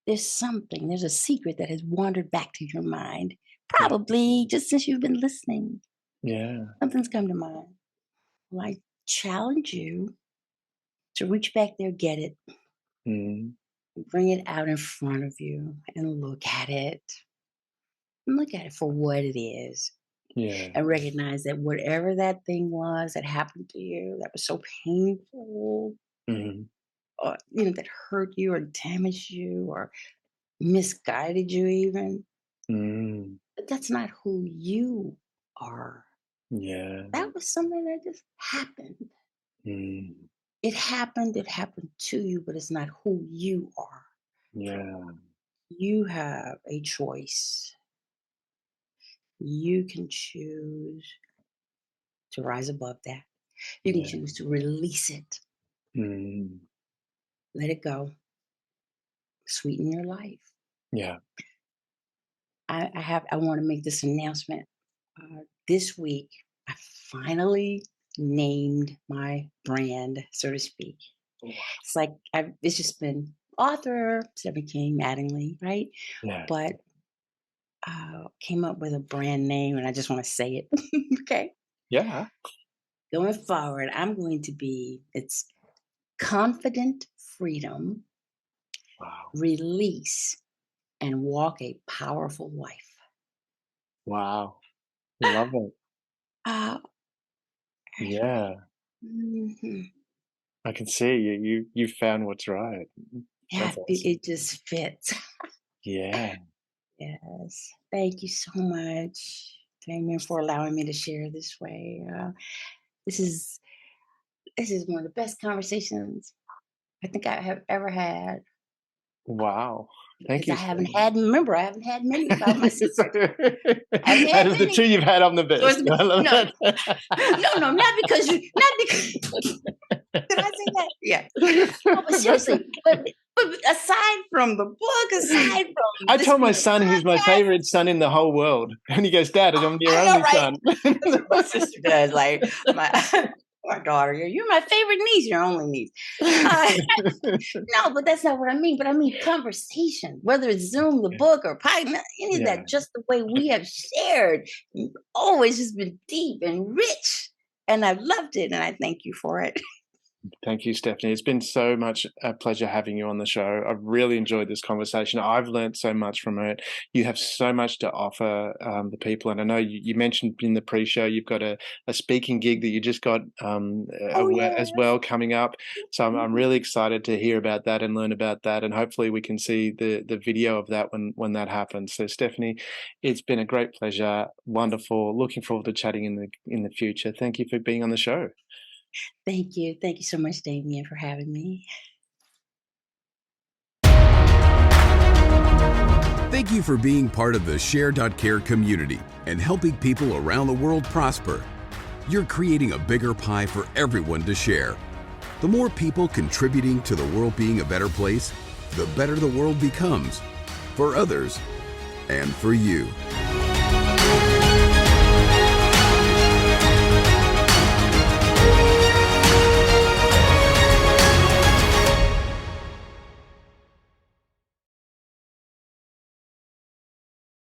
There's a secret that has wandered back to your mind, yeah, probably just since you've been listening. yeah. Something's come to mind. Well, I challenge you to reach back there, get it, Mm, bring it out in front of you, and look at it. And look at it for what it is. yeah. And recognize that whatever that thing was that happened to you that was so painful, Mm, or that hurt you or damaged you or misguided you even, mm, but that's not who you are. yeah. That was something that just happened. Mm, It happened to you, but it's not who you are. yeah. You have a choice. You can choose to rise above that. You can Yeah. choose to release it, Mm, let it go, sweeten your life. yeah. I want to make this announcement. This week, I finally named my brand, so to speak. Wow. It's like it's just been author Stephanie King Mattingly, right? Yeah. But came up with a brand name, and I just want to say it. Okay, Yeah. going forward, it's confident freedom, Wow. release, and walk a powerful life. Wow. Love it. Uh, Yeah. mhm. I can see you found what's right. Yeah, That's it, awesome. it just fits. Yeah. Yes. Thank you so much, Damien, for allowing me to share this way. This is this is one of the best conversations I think I have ever had Wow. Thank because you so much. I haven't had many about my sister. I haven't Out had of the two many. you've had, I'm the So best. I love no, no, not because did I say that? Yeah. No, but seriously, but aside from the book, aside from I this told my being a son he's my podcast, favorite son in the whole world. And he goes, Dad, I'm your I know, only right? son. That's what my sister does. Like my my daughter, you're my favorite niece, your only niece. Uh, no, but that's not what I mean. But I mean conversation, whether it's Zoom, the book, or podcast, any of Yeah. that. Just the way we have shared, always has been deep and rich, and I've loved it, and I thank you for it. Thank you, Stephanie. It's been so much a pleasure having you on the show. I've really enjoyed this conversation. I've learned so much from it. You have so much to offer the people. And I know you mentioned in the pre-show you've got a speaking gig that you just got Oh as yes. well coming up. So I'm really excited to hear about that and learn about that. And hopefully we can see the video of that when that happens. So Stephanie, it's been a great pleasure. Wonderful. Looking forward to chatting in the future. Thank you for being on the show. Thank you. Thank you so much, Damien, for having me. Thank you for being part of the Share.care community and helping people around the world prosper. You're creating a bigger pie for everyone to share. The more people contributing to the world being a better place, the better the world becomes for others and for you.